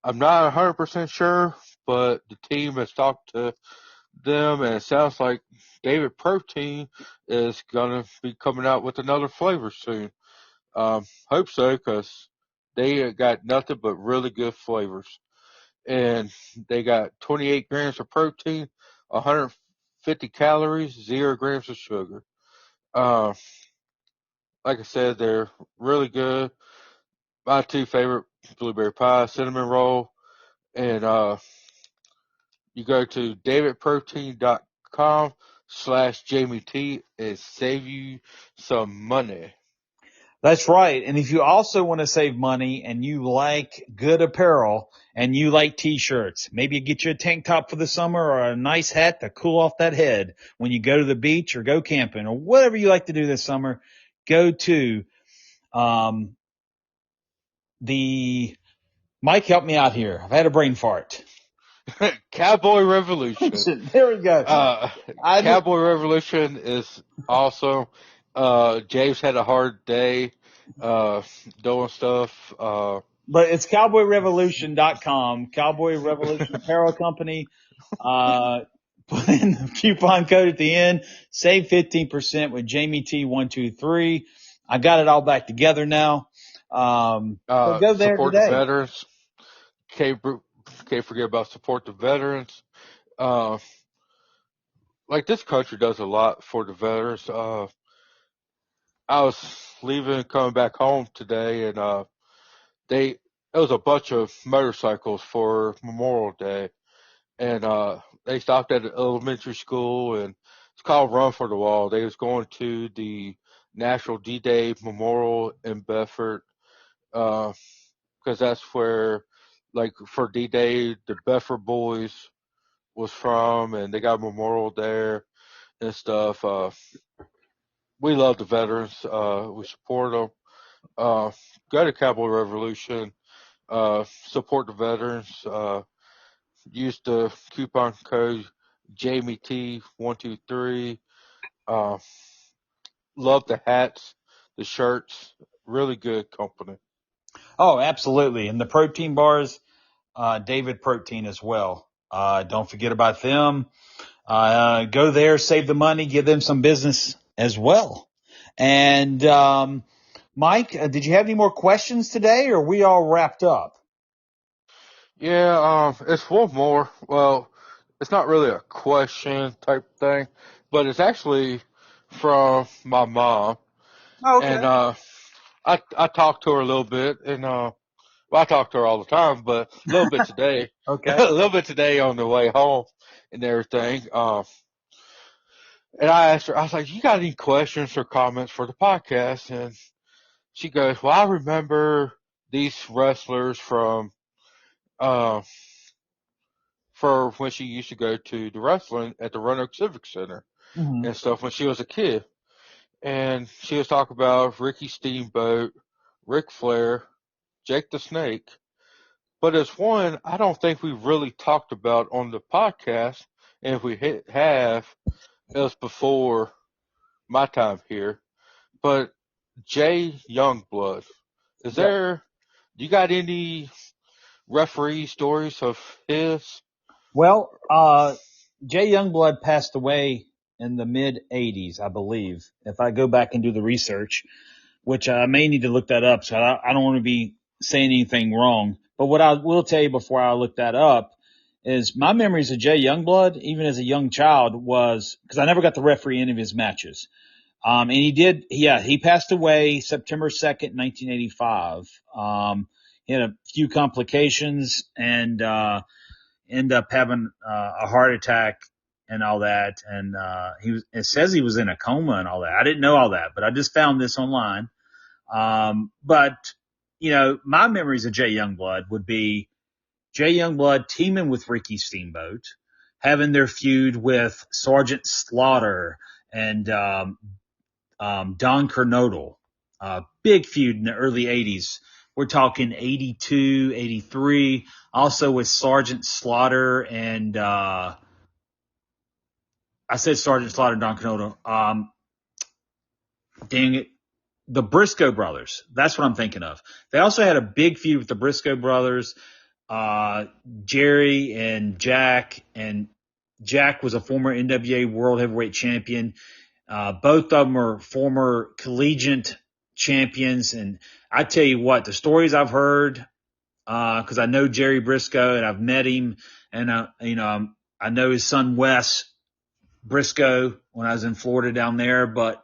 I'm not 100% sure, but the team has talked to them, and it sounds like David Protein is gonna be coming out with another flavor soon. Hope so, because they got nothing but really good flavors, and they got 28 grams of protein, 150 calories, 0 grams of sugar. Uh, like I said, they're really good. My two favorite: blueberry pie, cinnamon roll, and you go to davidprotein.com/Jamie T and save you some money. That's right. And if you also want to save money and you like good apparel and you like t-shirts, maybe get you a tank top for the summer or a nice hat to cool off that head when you go to the beach or go camping or whatever you like to do this summer, go to, um, the Mike, help me out here. I've had a brain fart. Cowboy Revolution. There we go. Uh, I just, Cowboy Revolution is awesome. James had a hard day uh, doing stuff. but it's cowboyrevolution.com, Cowboy Revolution Apparel Company. Uh, put in the coupon code at the end, save 15% with Jamie T123. I got it all back together now. So go there Support the today. veterans. Can't, can't forget about support the veterans. Uh, like this country does a lot for the veterans. I was leaving, coming back home today, and they it was a bunch of motorcycles for Memorial Day, and they stopped at an elementary school, and it's called Run for the Wall. They was going to the National D-Day Memorial in Bedford, because that's where, like, for D-Day, the Bedford boys was from, and they got a memorial there and stuff. We love the veterans. We support them. Go to Cowboy Revolution. Support the veterans. Use the coupon code Jamie T123. Uh, love the hats, the shirts. Really good company. Oh, absolutely. And the protein bars, David Protein as well. Don't forget about them. Go there, save the money, give them some business as well. And, Mike, did you have any more questions today or are we all wrapped up? Yeah, it's one more. Well, it's not really a question type thing, but it's actually from my mom. Oh, okay. And I talked to her a little bit, and well, I talk to her all the time, but a little bit today, Okay. a little bit today on the way home and everything. And I asked her, I was like, "You got any questions or comments for the podcast?" And she goes, "Well, I remember these wrestlers from uh for when she used to go to the wrestling at the Roanoke Civic Center Hmm. and stuff when she was a kid." And she was talking about Ricky Steamboat, Ric Flair, Jake the Snake, but it's one I don't think we really talked about on the podcast. And if we have, it was before my time here. But Jay Youngblood, is Yep. there? You got any referee stories of his? Well, Jay Youngblood passed away in the mid '80s, I believe. If I go back and do the research, which I may need to look that up, so I don't want to be saying anything wrong. But what I will tell you before I look that up is my memories of Jay Youngblood, even as a young child, was because I never got to referee any of his matches. And he did, yeah, he passed away September 2nd, 1985. He had a few complications and ended up having a heart attack and all that. And it says he was in a coma and all that. I didn't know all that, but I just found this online. But my memories of Jay Youngblood would be Jay Youngblood teaming with Ricky Steamboat, having their feud with Sergeant Slaughter and Don Kernodle. Big feud in the early 80s. We're talking 82, 83. Also with Sergeant Slaughter and I said Sergeant Slaughter and Don Kernodle. Dang it. The Briscoe brothers. That's what I'm thinking of. They also had a big feud with the Briscoe brothers, uh, Jerry and Jack. And Jack was a former NWA World Heavyweight Champion. Both of them are former collegiate champions. And I tell you what, the stories I've heard, because I know Jerry Briscoe and I've met him, and I know his son Wes Briscoe when I was in Florida down there. But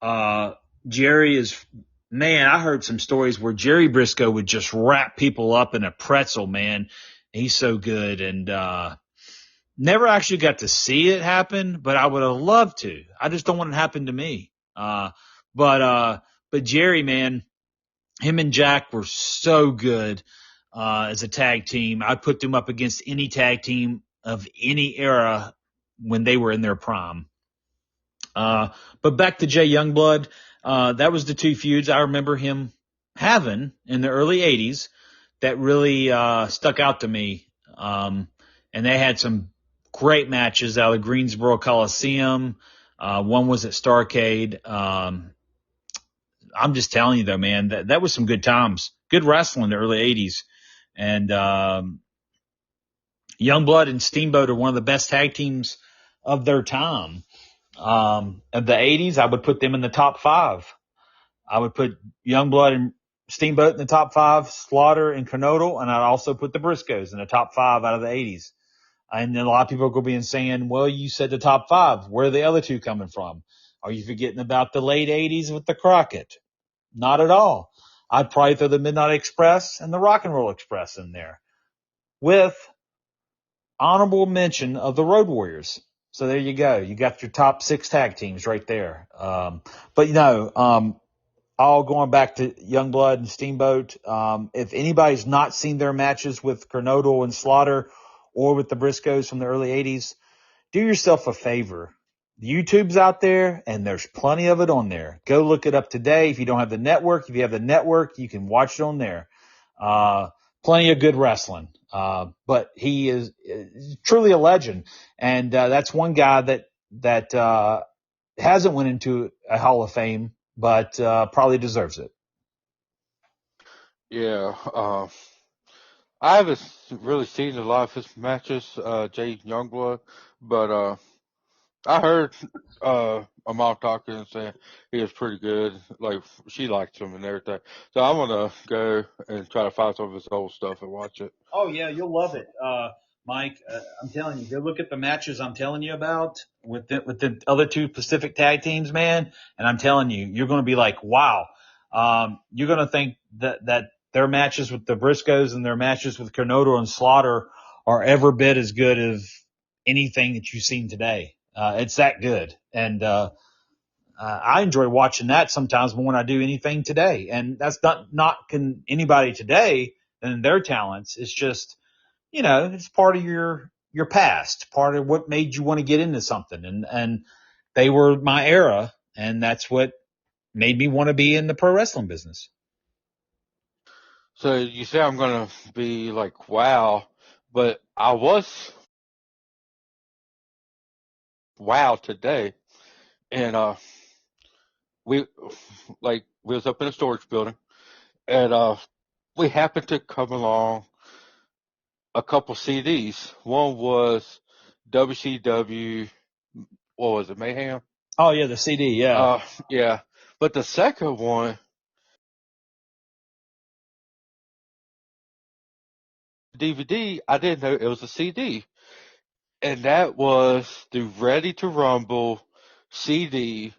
uh, Jerry is, man, I heard some stories where Jerry Briscoe would just wrap people up in a pretzel, man. He's so good. And never actually got to see it happen, but I would have loved to. I just don't want it to happen to me. But but Jerry, man, him and Jack were so good as a tag team. I put them up against any tag team of any era when they were in their prime. Uh, but back to Jay Youngblood, that was the two feuds I remember him having in the early '80s that really stuck out to me. And they had some great matches out of Greensboro Coliseum. One was at Starrcade. I'm just telling you though, man, that was some good times, good wrestling in the early '80s. And Youngblood and Steamboat are one of the best tag teams of their time. Of the '80s, I would put them in the top five. I would put Youngblood and Steamboat in the top five, Slaughter and Kernodle, and I'd also put the Briscoes in the top five out of the '80s. And then a lot of people are going to be saying, well, you said the top five. Where are the other two coming from? Are you forgetting about the late '80s with the Crockett? Not at all. I'd probably throw the Midnight Express and the Rock and Roll Express in there with honorable mention of the Road Warriors. So there you go. You got your top six tag teams right there. But all going back to Youngblood and Steamboat. If anybody's not seen their matches with Kernodle and Slaughter or with the Briscoes from the early '80s, do yourself a favor. YouTube's out there and there's plenty of it on there. Go look it up today. If you don't have the network, if you have the network, you can watch it on there. Uh, Plenty of good wrestling. But he is truly a legend. And, that's one guy that hasn't went into a Hall of Fame, but, probably deserves it. Yeah, I haven't really seen a lot of his matches, Jay Youngblood, but I heard a mom talking and saying he was pretty good. Like she liked him and everything. So I'm gonna go and try to find some of his old stuff and watch it. Oh yeah, you'll love it, Mike. I'm telling you, go look at the matches I'm telling you about with the other two Pacific tag teams, man. And I'm telling you, you're going to be like, wow. You're going to think that their matches with the Briscoes and their matches with Kernodle and Slaughter are every bit as good as anything that you've seen today. It's that good, and I enjoy watching that sometimes more than I do anything today. And that's not knocking anybody today and their talents. It's just, it's part of your past, part of what made you want to get into something. And they were my era. And that's what made me want to be in the pro wrestling business. So you say I'm gonna be like, wow, but I was wow today, and we we was up in a storage building, and we happened to come along a couple CDs. One was WCW, what was it, Mayhem? Oh yeah, the CD. Yeah. Yeah, but the second one, DVD, I didn't know it was a CD, and that was the Ready to Rumble CD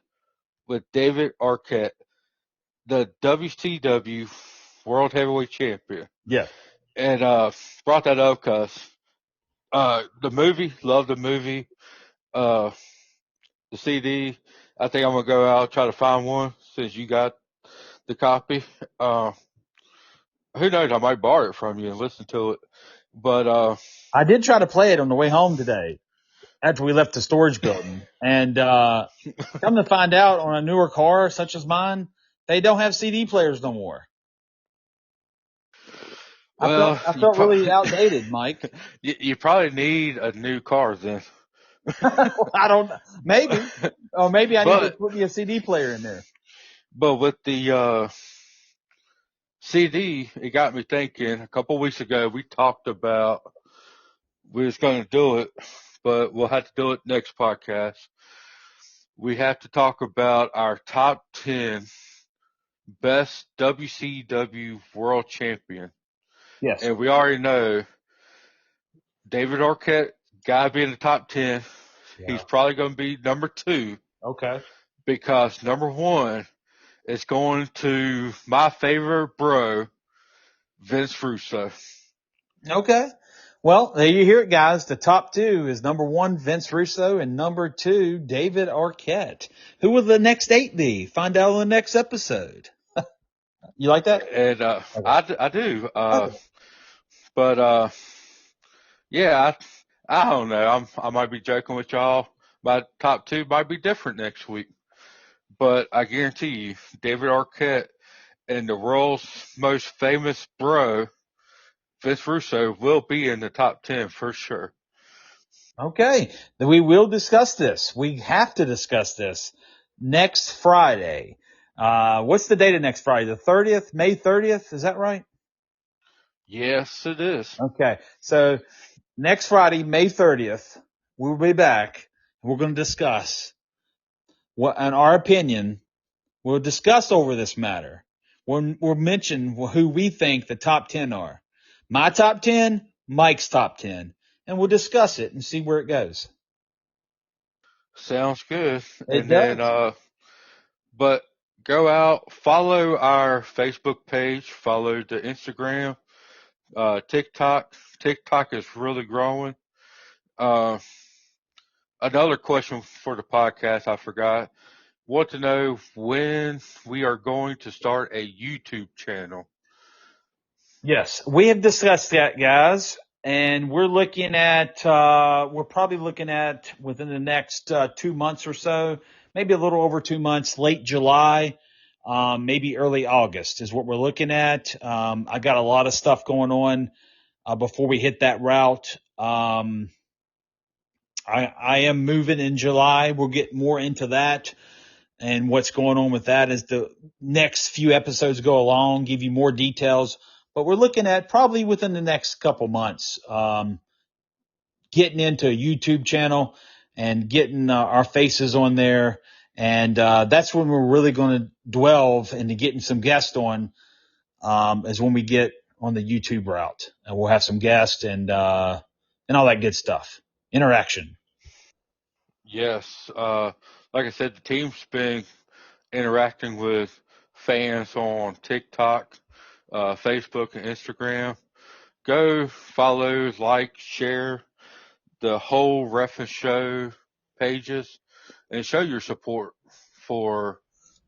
with David Arquette, the WCW World Heavyweight Champion. Yeah. And brought that up because the movie, love the movie. Uh, the CD, I think I'm gonna go out try to find one since you got the copy. Uh, who knows? I might borrow it from you and listen to it. But I did try to play it on the way home today after we left the storage building, and come to find out, on a newer car such as mine, they don't have CD players no more. I felt well, I felt really outdated, Mike. you probably need a new car then. I don't know. Maybe. Or maybe I need to but put me a CD player in there. but with the CD, it got me thinking. A couple weeks ago, we talked about we was going to do it, but we'll have to do it next podcast. We have to talk about our top 10 best WCW World Champion. Yes. And we already know David Arquette, got to be in the top 10. He's Yeah. probably going to be number two Okay. because number one is going to my favorite bro, Vince Russo. Okay. Well, there you hear it, guys. The top two is number one, Vince Russo, and number two, David Arquette. Who will the next eight be? Find out on the next episode. You like that? And Okay. I do. Okay. But yeah, I don't know. I might be joking with y'all. My top two might be different next week. But I guarantee you, David Arquette and the world's most famous bro, Vince Russo, will be in the top 10 for sure. Okay. Then we will discuss this. We have to discuss this next Friday. What's the date of next Friday? The 30th, May 30th. Is that right? Yes, it is. Okay. So next Friday, May 30th, we'll be back. We're going to discuss what, in our opinion, we'll discuss over this matter. We'll mention who we think the top 10 are. My top 10, Mike's top 10. And we'll discuss it and see where it goes. Sounds good. It And then, does. but go out, follow our Facebook page, follow the Instagram, TikTok. TikTok is really growing. Uh, another question for the podcast, I forgot. Want to know when we are going to start a YouTube channel. Yes, we have discussed that, guys, and we're probably looking at within the next 2 months or so, maybe a little over 2 months, late July, maybe early August is what we're looking at. I got a lot of stuff going on before we hit that route. I am moving in July. We'll get more into that and what's going on with that as the next few episodes go along, give you more details. But we're looking at probably within the next couple months, getting into a YouTube channel and getting our faces on there. And that's when we're really going to delve into getting some guests on, is when we get on the YouTube route. And we'll have some guests and all that good stuff. Interaction. Yes, like I said, the team's been interacting with fans on TikTok, Facebook, and Instagram. Go follow, like, share the whole Reference Show pages and show your support for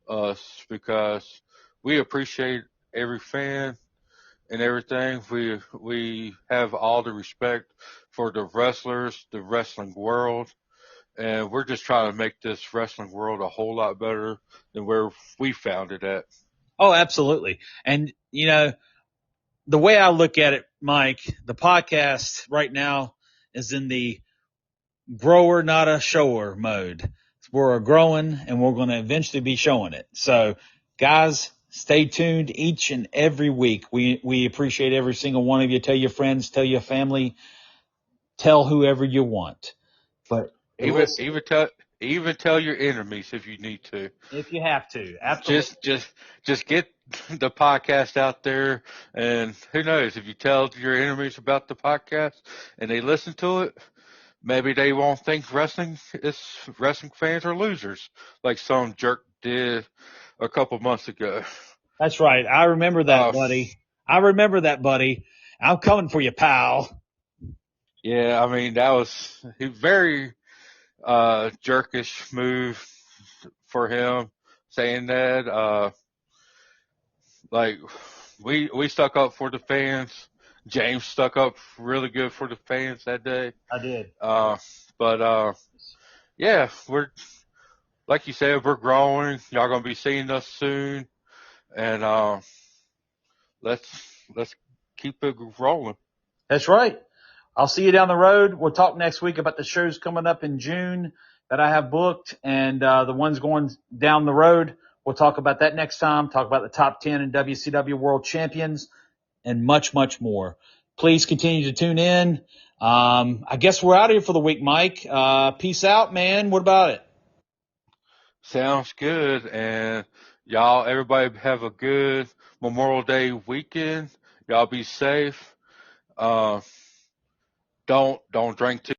us because we appreciate every fan and everything. We have all the respect for the wrestlers, the wrestling world, and we're just trying to make this wrestling world a whole lot better than where we found it at. Oh, absolutely. And, the way I look at it, Mike, the podcast right now is in the grower, not a shower mode. We're growing and we're going to eventually be showing it. So guys, stay tuned each and every week. We appreciate every single one of you. Tell your friends, tell your family, tell whoever you want. But Even listen, even tell even tell your enemies if you need to. if you have to, absolutely. Just get the podcast out there, and who knows, if you tell your enemies about the podcast and they listen to it, maybe they won't think wrestling fans are losers like some jerk did a couple months ago. That's right. I remember that, Uh, buddy. I remember that, buddy. I'm coming for you, pal. yeah, I mean that was a very jerkish move for him saying that. Like we stuck up for the fans. James stuck up really good for the fans that day. I did. Uh, but yeah, we're like you said, we're growing. Y'all gonna be seeing us soon, and let's keep it rolling. That's right. I'll see you down the road. We'll talk next week about the shows coming up in June that I have booked and the ones going down the road. We'll talk about that next time, talk about the top 10 in WCW World Champions and much, much more. Please continue to tune in. I guess we're out of here for the week, Mike. Peace out, man. What about it? Sounds good, and y'all, everybody have a good Memorial Day weekend. Y'all be safe. Uh, don't drink too